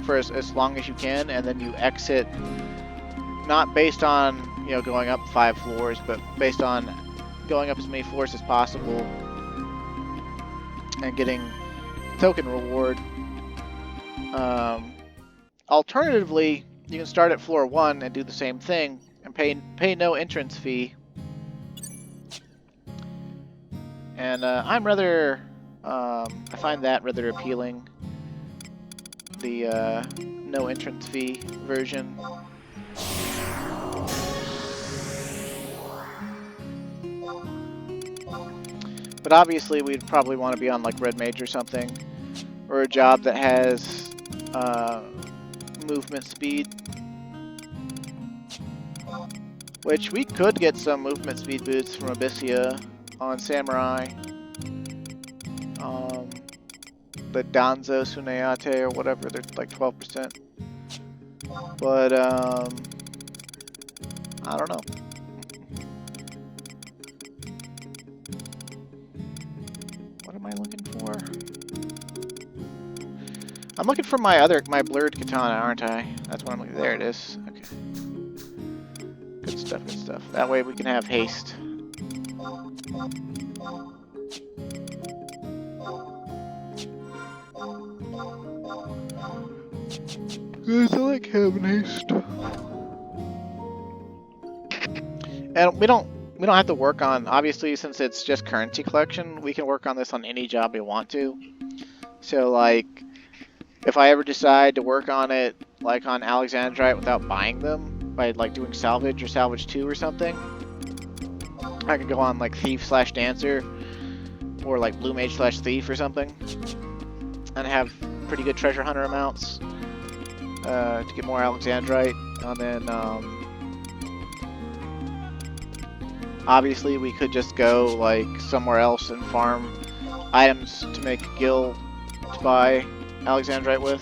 for as long as you can, and then you exit, not based on, you know, going up 5 floors, but based on going up as many floors as possible and getting token reward. Alternatively, you can start at floor 1 and do the same thing and pay no entrance fee. And I'm rather, I find that rather appealing, the no entrance fee version. But obviously we'd probably want to be on like Red Mage or something, or a job that has movement speed, which we could get some movement speed boosts from Abyssea on Samurai. The Danzo Tsuneate or whatever, they're like 12%. But I don't know. What am I looking for? I'm looking for my blurred katana, aren't I? That's what I'm looking. There it is. Okay. Good stuff, good stuff. That way we can have haste. Guys, I like having haste. And we don't have to work on, obviously, since it's just currency collection, we can work on this on any job we want to. So like, if I ever decide to work on it, like on Alexandrite without buying them, by like doing salvage or salvage 2 or something, I could go on like thief/dancer, or like blue mage/thief or something, and have pretty good treasure hunter amounts to get more Alexandrite. And then obviously we could just go like somewhere else and farm items to make a guild to buy Alexandrite with.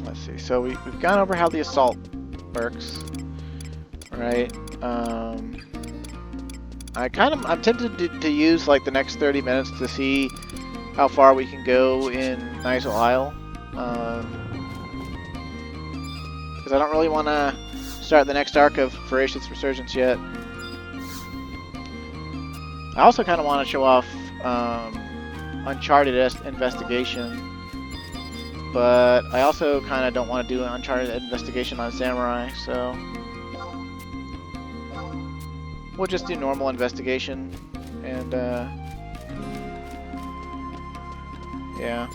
Let's see. So we've gone over how the assault works, right? I'm tempted to use like the next 30 minutes to see how far we can go in Nizal Isle, because I don't really want to start the next arc of Voracious Resurgence yet. I also kind of want to show off Uncharted Investigation, but I also kind of don't want to do an Uncharted Investigation on Samurai, so we'll just do normal investigation, and yeah.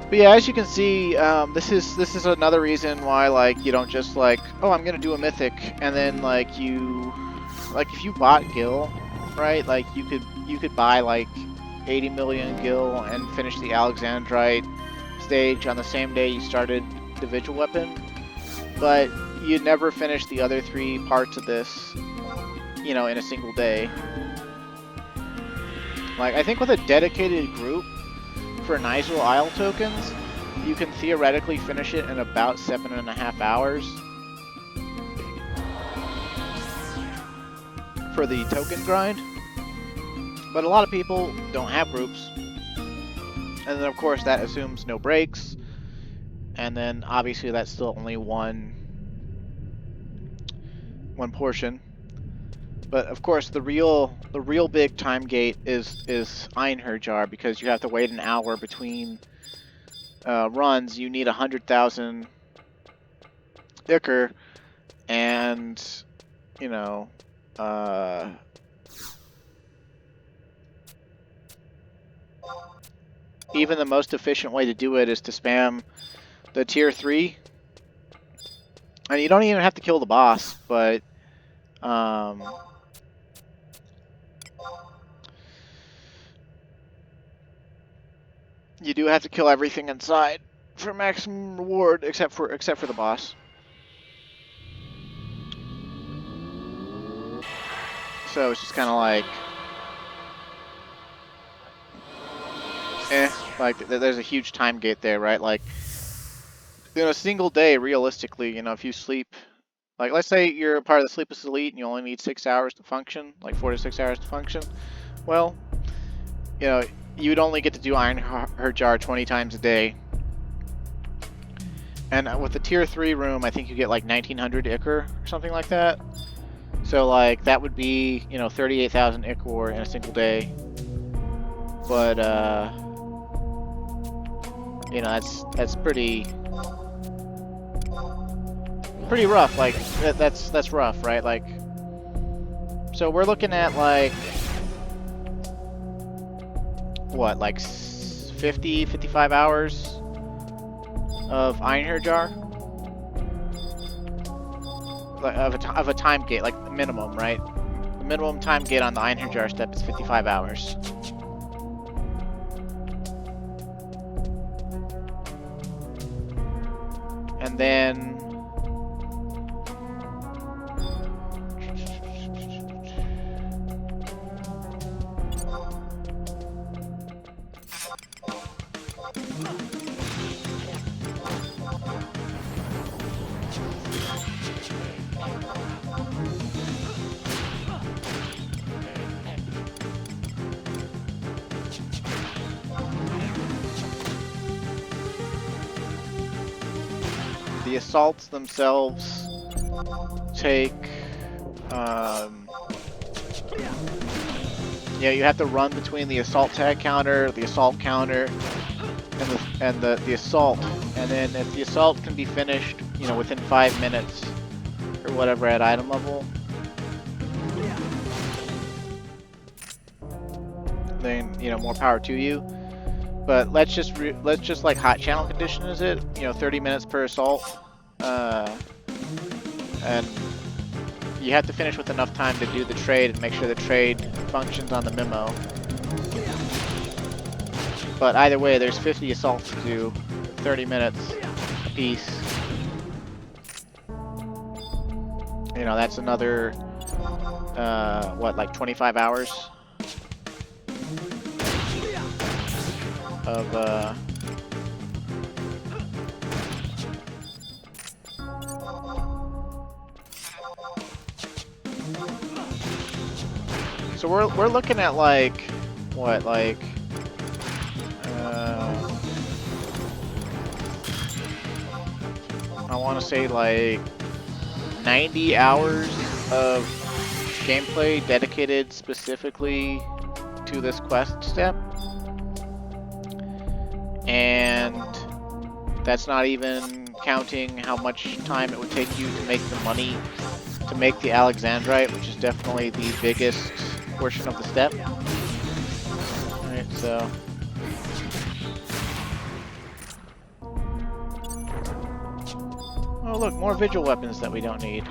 But yeah, as you can see, this is another reason why, like, you don't just like, oh, I'm gonna do a mythic, and then like if you bought Gil, right? Like you could buy like 80 million Gil and finish the Alexandrite stage on the same day you started the Vigil Weapon, but you'd never finish the other 3 parts of this, you know, in a single day. Like, I think with a dedicated group for Nizal Isle tokens, you can theoretically finish it in about 7.5 hours for the token grind. But a lot of people don't have groups. And then of course that assumes no breaks. And then obviously that's still only one one portion. But of course, the real big time gate is Einherjar, because you have to wait an hour between runs. You need 100,000 Ichor, and you know, even the most efficient way to do it is to spam the tier 3. And you don't even have to kill the boss, but you do have to kill everything inside for maximum reward, except for the boss. So it's just kind of like, like there's a huge time gate there, right? Like, in a single day, realistically, you know, if you sleep, like, let's say you're a part of the Sleepless Elite and you only need 6 hours to function, like 4 to 6 hours to function, well, you know, you'd only get to do Einherjar 20 times a day. And with the tier 3 room, I think you get like 1900 Ichor or something like that. So like that would be, you know, 38,000 Ichor in a single day. But you know, that's pretty rough. Like that's rough, right? Like, so we're looking at like what, like 55 hours of Einherjar, of a time gate, like the minimum, right? The minimum time gate on the Einherjar step is 55 hours. And then the assaults themselves take, yeah, you have to run between the assault tag counter, the assault counter, and the assault, and then if the assault can be finished, you know, within 5 minutes or whatever at item level, then, you know, more power to you. But let's just like hot channel condition is it, you know, 30 minutes per assault, and you have to finish with enough time to do the trade and make sure the trade functions on the memo. But either way, there's 50 assaults to do, 30 minutes a piece. You know, that's another what, like 25 hours of so we're looking at like what, like I want to say like 90 hours of gameplay dedicated specifically to this quest step. And that's not even counting how much time it would take you to make the money to make the Alexandrite, which is definitely the biggest portion of the step. Alright, so oh look, more vigil weapons that we don't need.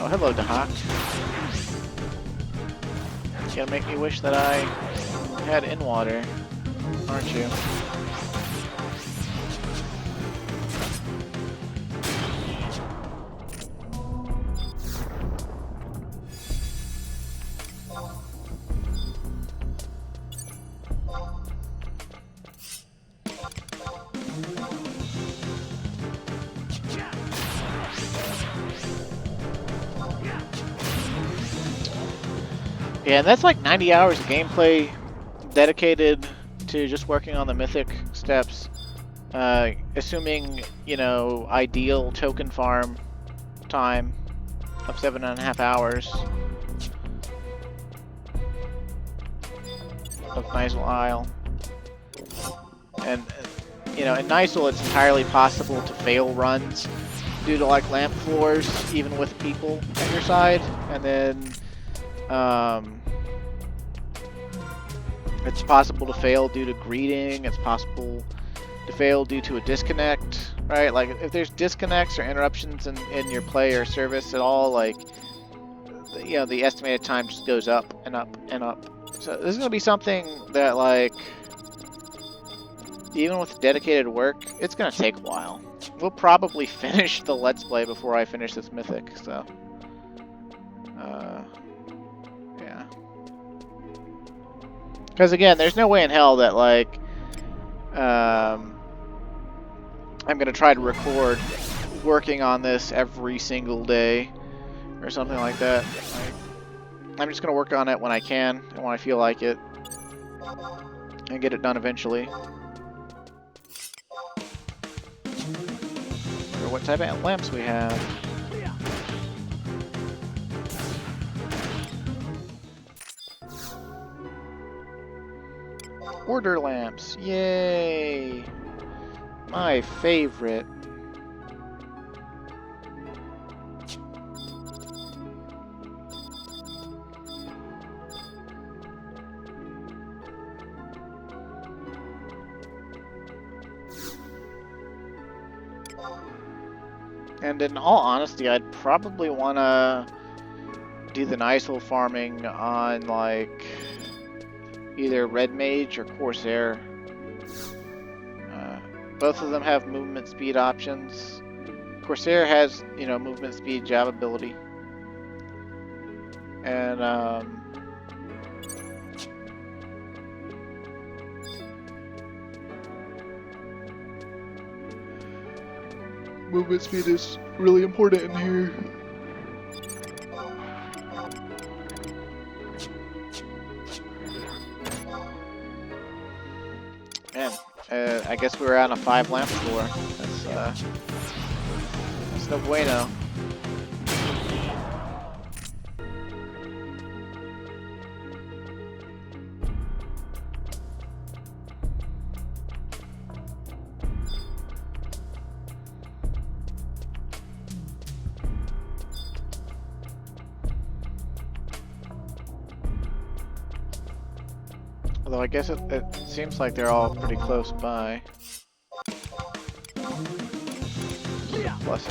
Oh, hello, Dahak. You're gonna make me wish that I had in water, aren't you? Yeah, and that's like 90 hours of gameplay dedicated to just working on the Mythic steps. Assuming, you know, ideal token farm time of 7.5 hours of Nisel Isle. And, you know, in Nisel it's entirely possible to fail runs due to like lamp floors, even with people at your side. And then it's possible to fail due to greeting. It's possible to fail due to a disconnect, right? Like if there's disconnects or interruptions in your play or service at all, like, you know, the estimated time just goes up and up and up. So this is going to be something that, like, even with dedicated work, it's going to take a while. We'll probably finish the Let's Play before I finish this Mythic, so... yeah. Because, again, there's no way in hell that, like, I'm going to try to record working on this every single day or something like that. I'm just going to work on it when I can and when I feel like it and get it done eventually. Or what type of lamps we have. Order lamps, yay! My favorite. And in all honesty, I'd probably want to do the Nisel farming on, like, either Red Mage or Corsair. Both of them have movement speed options. Corsair has, you know, movement speed jab ability. And, movement speed is really important in here. Man, I guess we were on a 5 lamp floor. That's no bueno. Although I guess it seems like they're all pretty close by. Pluses.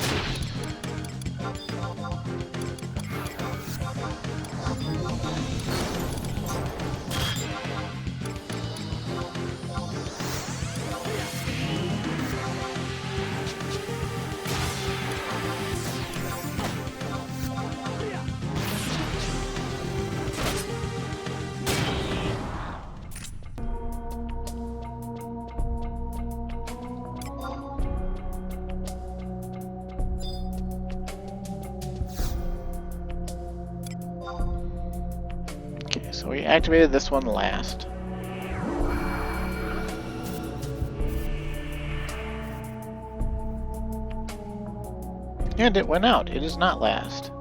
So we activated this one last. And it went out. It is not last.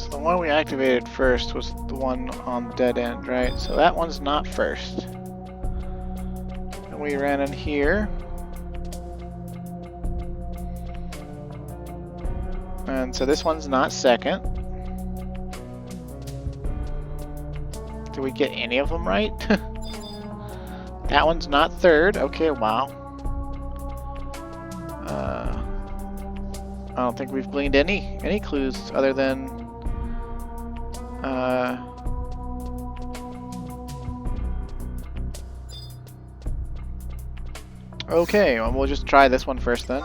The one we activated first was the one on the dead end, right? So that one's not first. And we ran in here. And so this one's not second. Did we get any of them right? That one's not third. Okay, wow. I don't think we've gleaned any clues other than Okay, well, we'll just try this one first then.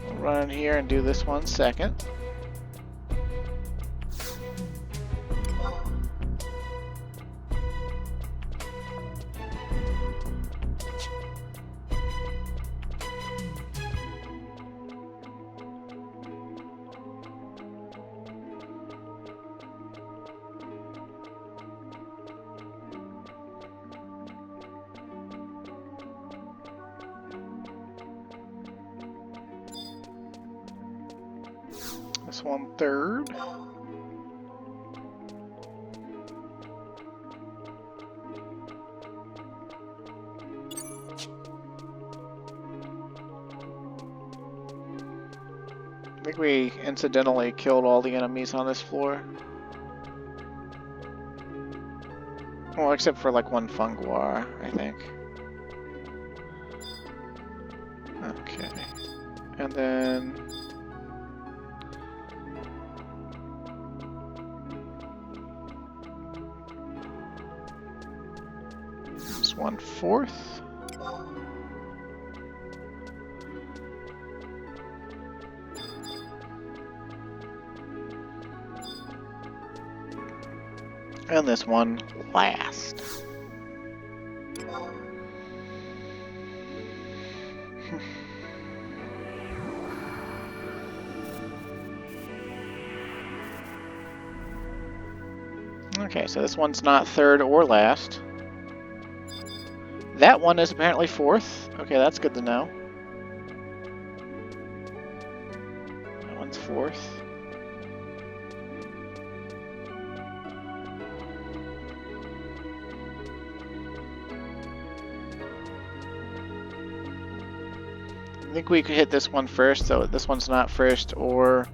We'll run in here and do this one second. This one third. I think we incidentally killed all the enemies on this floor. Well, except for like one funguar, I think. Okay. And then... this 1/4. And this one last. Okay, so this one's not third or last. That one is apparently fourth. Okay, that's good to know. That one's fourth. I think we could hit this one first, so this one's not first or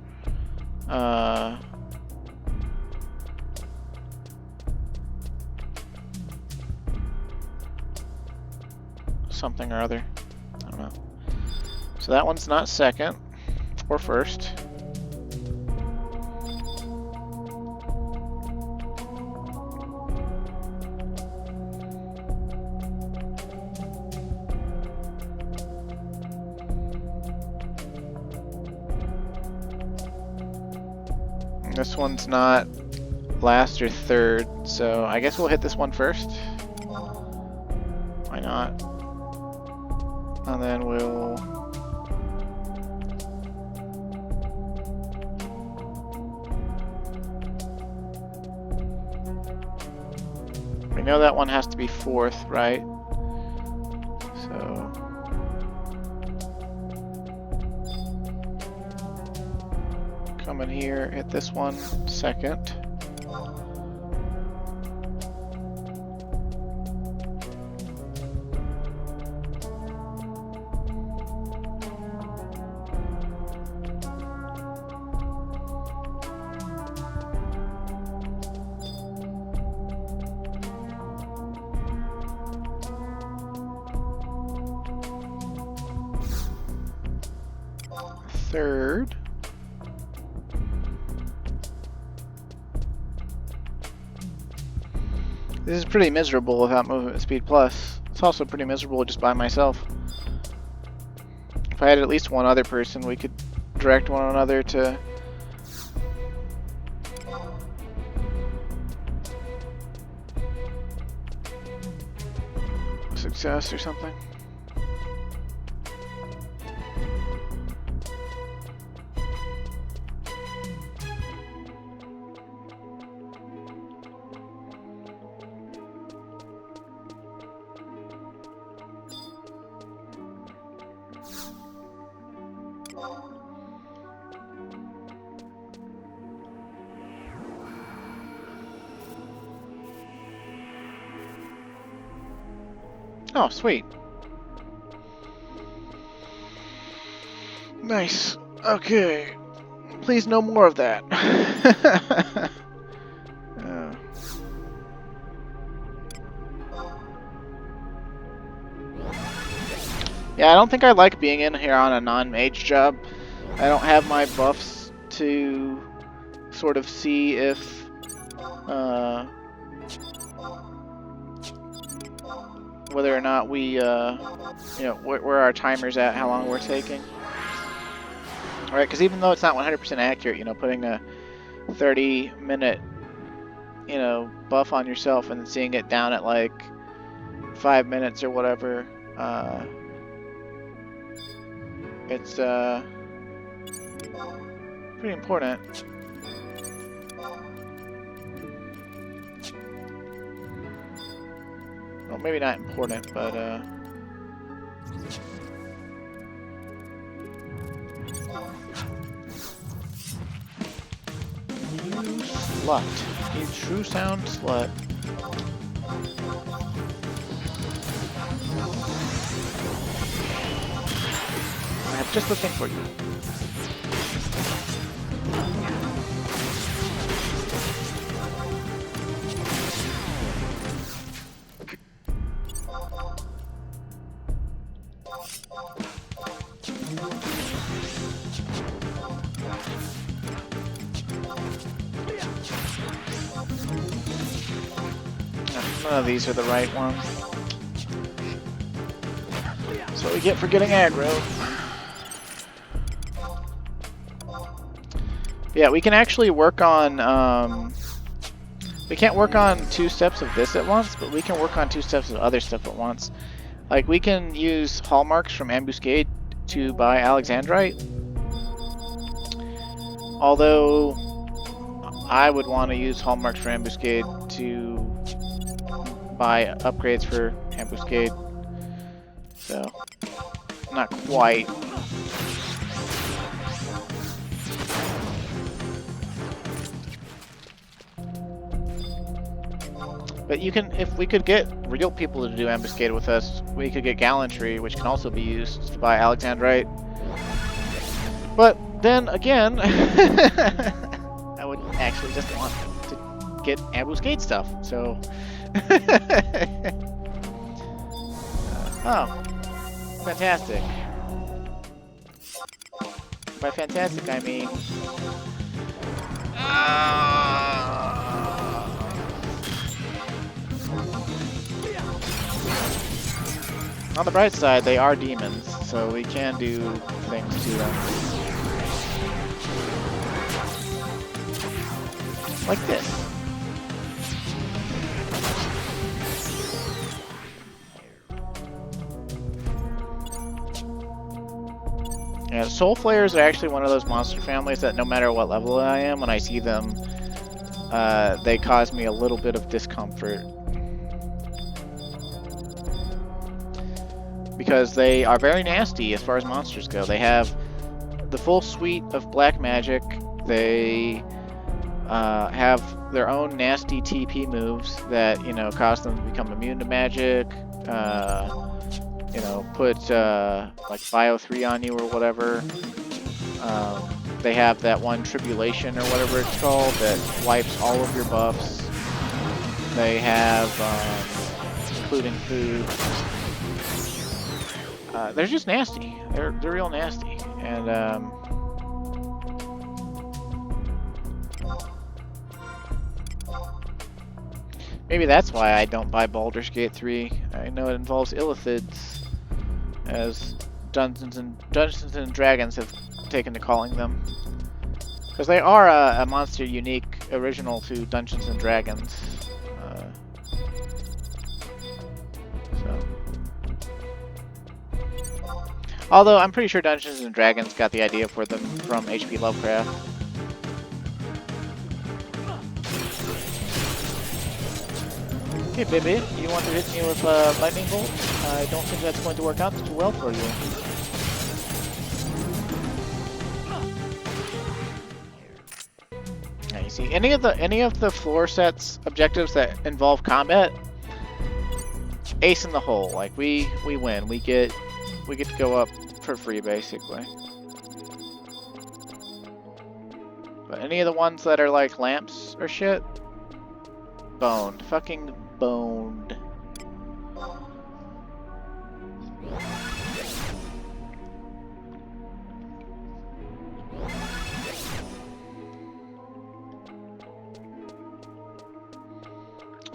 something or other. I don't know. So that one's not second or first. This one's not last or third, so I guess we'll hit this one first. Why not? And then we'll... we know that one has to be fourth, right? So... come in here, hit this one second. Third. This is pretty miserable without movement speed plus. It's also pretty miserable just by myself. If I had at least one other person, we could direct one another to success or something. Oh, sweet. Nice. Okay. Please, no more of that. Yeah, I don't think I like being in here on a non-mage job. I don't have my buffs to sort of see if whether or not we, you know, where our timer's at, how long we're taking. All right, because even though it's not 100% accurate, you know, putting a 30-minute, you know, buff on yourself and then seeing it down at like 5 minutes or whatever, it's pretty important. Well, maybe not important, but you slut. You true sound slut. I have just the thing for you. None of these are the right ones. That's what we get for getting aggro. Yeah, we can actually work on, we can't work on 2 steps of this at once, but we can work on 2 steps of other stuff at once. Like, we can use hallmarks from Ambuscade to buy Alexandrite. Although, I would want to use hallmarks for Ambuscade to buy upgrades for Ambuscade. So, not quite. But you can, if we could get real people to do Ambuscade with us, we could get Gallantry, which can also be used to buy Alexandrite. But then again, I would actually just want to get Ambuscade stuff, so... oh, fantastic. By fantastic, I mean... On the bright side, they are demons, so we can do things to them. Like this. Yeah, Soul Flayers are actually one of those monster families that no matter what level I am, when I see them, they cause me a little bit of discomfort. Because they are very nasty as far as monsters go. They have the full suite of black magic. They have their own nasty TP moves that, you know, cause them to become immune to magic. You know, put like Bio 3 on you or whatever. They have that one Tribulation or whatever it's called that wipes all of your buffs. They have, including food. They're just nasty. They're real nasty, and maybe that's why I don't buy Baldur's Gate 3. I know it involves illithids, as Dungeons and Dragons have taken to calling them, because they are a monster unique, original to Dungeons and Dragons. Although, I'm pretty sure Dungeons & Dragons got the idea for them from H.P. Lovecraft. Okay, baby, you want to hit me with a lightning bolt? I don't think that's going to work out too well for you. Now, you see, any of the floor sets objectives that involve combat, ace in the hole. Like, we win. We get to go up for free, basically. But any of the ones that are like lamps or shit, boned. Fucking boned.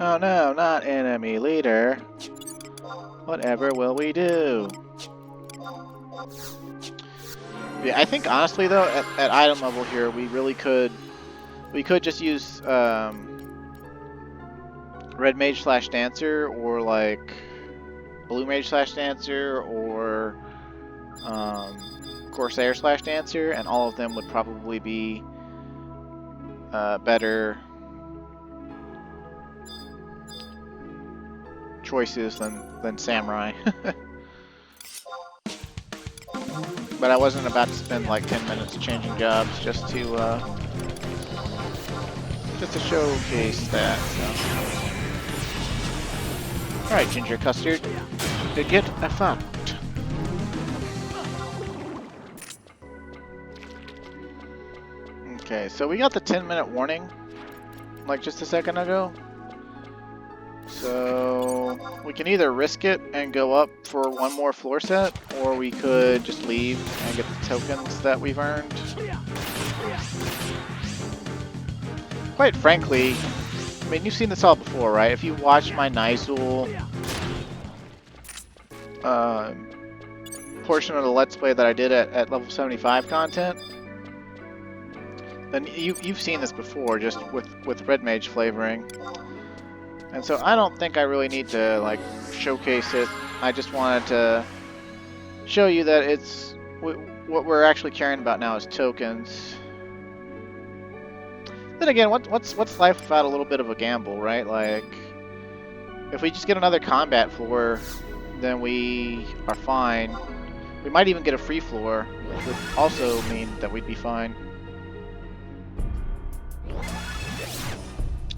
Oh no, not enemy leader. Whatever will we do? Yeah, I think honestly though, at item level here, we really could... We could just use Red Mage / Dancer, or like Blue Mage / Dancer, or Corsair / Dancer, and all of them would probably be better choices than Samurai. But I wasn't about to spend like 10 minutes changing jobs just to showcase that. So. All right, Ginger Custard, to get a font. Okay, so we got the 10-minute warning, like just a second ago. So we can either risk it and go up for one more floor set, or we could just leave and get the tokens that we've earned. Quite frankly, I mean, you've seen this all before, right? If you watch my Nizul portion of the Let's Play that I did at level 75 content, then you've seen this before, just with Red Mage flavoring. And so I don't think I really need to like showcase it. I just wanted to show you that it's what we're actually caring about now is tokens. Then again, what's life without a little bit of a gamble, right? Like, if we just get another combat floor, then we are fine. We might even get a free floor, which would also mean that we'd be fine.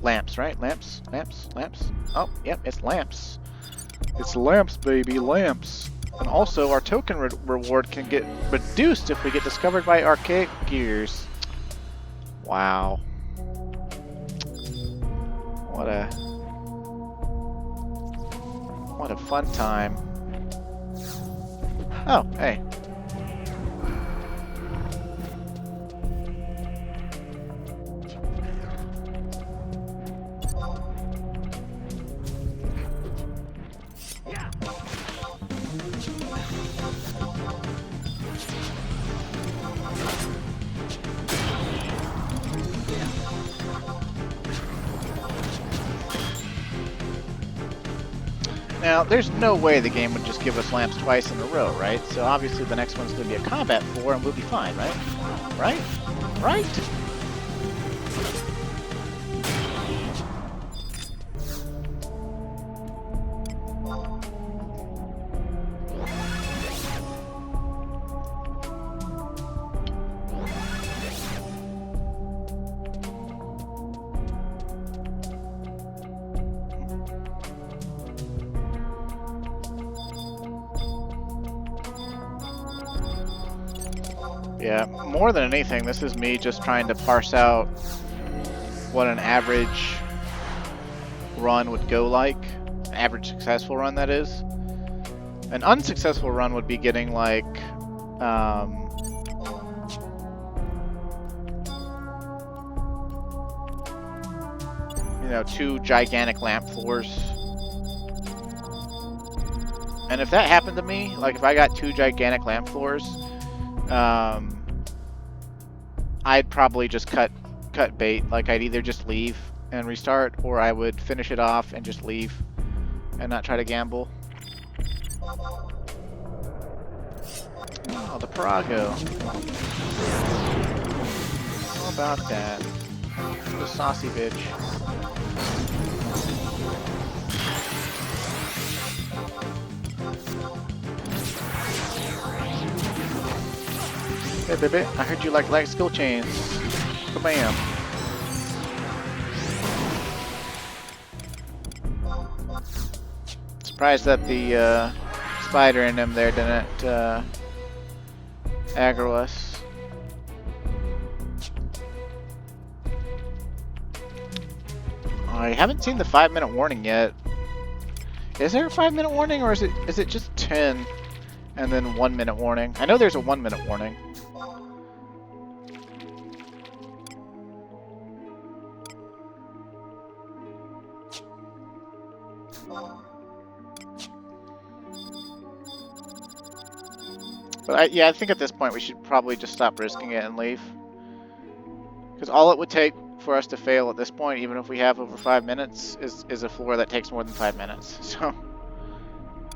Lamps, right? Lamps, lamps, lamps. Oh, yep, it's lamps. It's lamps, baby, lamps. And also, our token reward can get reduced if we get discovered by archaic gears. Wow. What a fun time. Oh, hey. Now, there's no way the game would just give us lamps twice in a row, right? So obviously the next one's going to be a combat floor and we'll be fine, right? Right? Right? Yeah, more than anything, this is me just trying to parse out what an average run would go like. An average successful run, that is. An unsuccessful run would be getting like, you know, 2 gigantic lamp floors. And if that happened to me, like if I got 2 gigantic lamp floors, I'd probably just cut bait. Like, I'd either just leave and restart, or I would finish it off and just leave and not try to gamble. Oh, the Parago. How about that? The saucy bitch. Hey, baby, I heard you like skill chains. Kabam. Surprised that the spider in them there didn't aggro us. I haven't seen the 5-minute warning yet. Is there a 5-minute warning, or is it just 10 and then 1-minute warning? I know there's a 1-minute warning. But yeah, I think at this point we should probably just stop risking it and leave. Because all it would take for us to fail at this point, even if we have over 5 minutes, is a floor that takes more than 5 minutes. So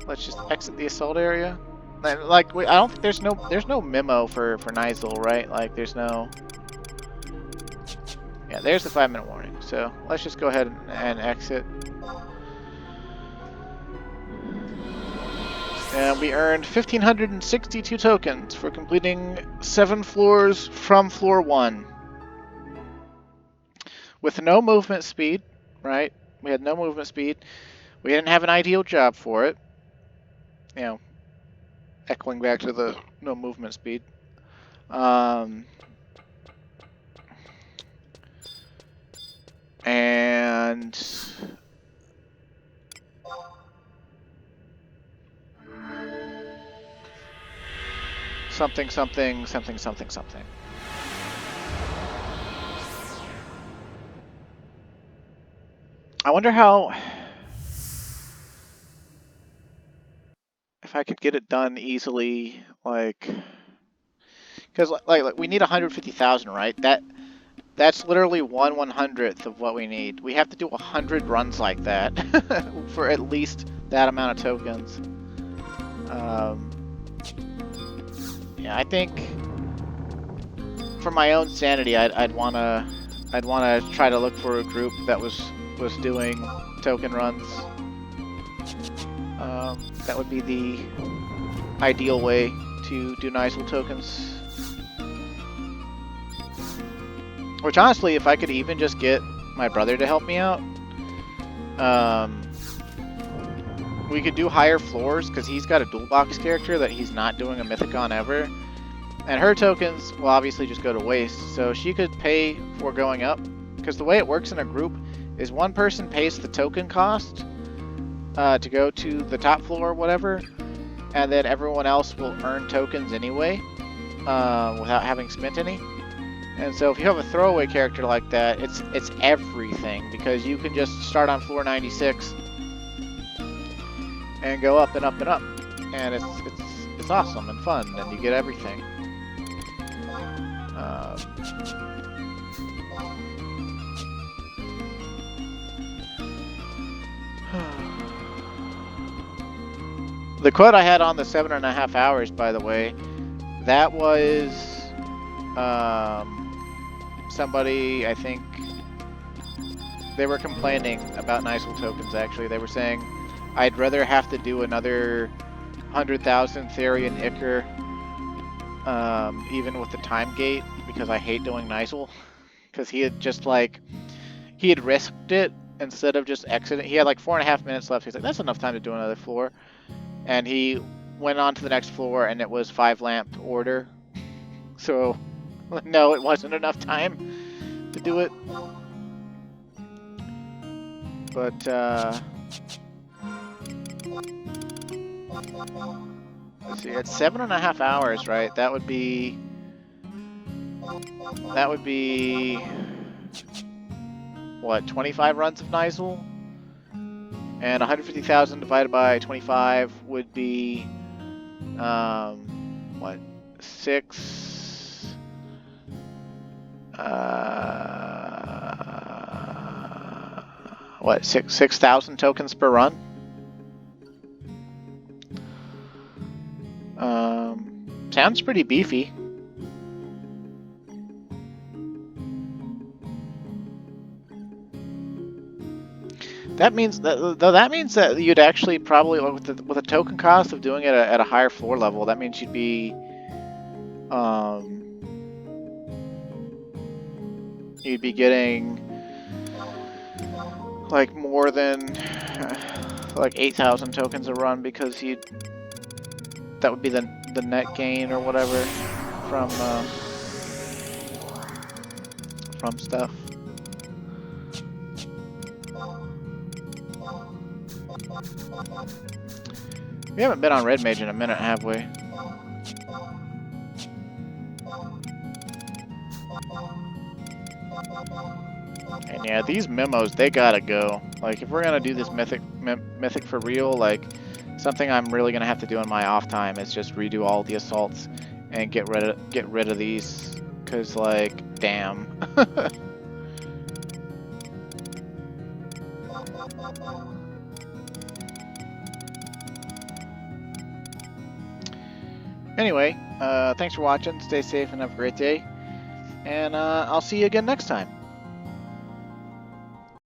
let's just exit the assault area. Like I don't think there's no memo for Nizal, right? Like there's no. Yeah, there's the 5-minute warning. So let's just go ahead and exit. And we earned 1,562 tokens for completing 7 floors from floor 1. With no movement speed, right? We had no movement speed. We didn't have an ideal job for it. You know, echoing back to the no movement speed. And something. I wonder how, if I could get it done easily, like, because like we need 150,000, right? That's literally 1/100th of what we need. We have to do 100 runs like that for at least that amount of tokens. Yeah, I think for my own sanity, I'd wanna try to look for a group that was doing token runs. That would be the ideal way to do Nizal tokens. Which honestly, if I could even just get my brother to help me out, we could do higher floors because he's got a dual box character that he's not doing a Mythic on ever. And her tokens will obviously just go to waste, so she could pay for going up. Because the way it works in a group is one person pays the token cost to go to the top floor or whatever, and then everyone else will earn tokens anyway without having spent any. And so if you have a throwaway character like that, it's everything, because you can just start on floor 96 and go up and up and up, and it's awesome and fun, and you get everything. The quote I had on the 7.5 hours, by the way, that was somebody, I think, they were complaining about Nizal tokens, actually. They were saying, I'd rather have to do another 100,000 Therian Ichor, even with the time gate, because I hate doing Nizal. Because he had just, like, he had risked it instead of just exiting. He had like 4.5 minutes left. He's like, that's enough time to do another floor. And he went on to the next floor, and it was 5-lamp order. So, no, it wasn't enough time to do it. But, let's see, it's 7.5 hours, right? That would be, what, 25 runs of Nizal? And 150,000 divided by 25 would be, what, 6, what, 6,000 tokens per run? Sounds pretty beefy. That means that you'd actually probably, with a token cost of doing it at a higher floor level, that means you'd be getting like more than like 8,000 tokens a run, because that would be the net gain or whatever from stuff. We haven't been on Red Mage in a minute, have we? And yeah, these memos, they gotta go. Like, if we're gonna do this mythic for real, like, something I'm really gonna have to do in my off time is just redo all the assaults and get rid of these, cause like, damn. Anyway, thanks for watching. Stay safe and have a great day. And I'll see you again next time.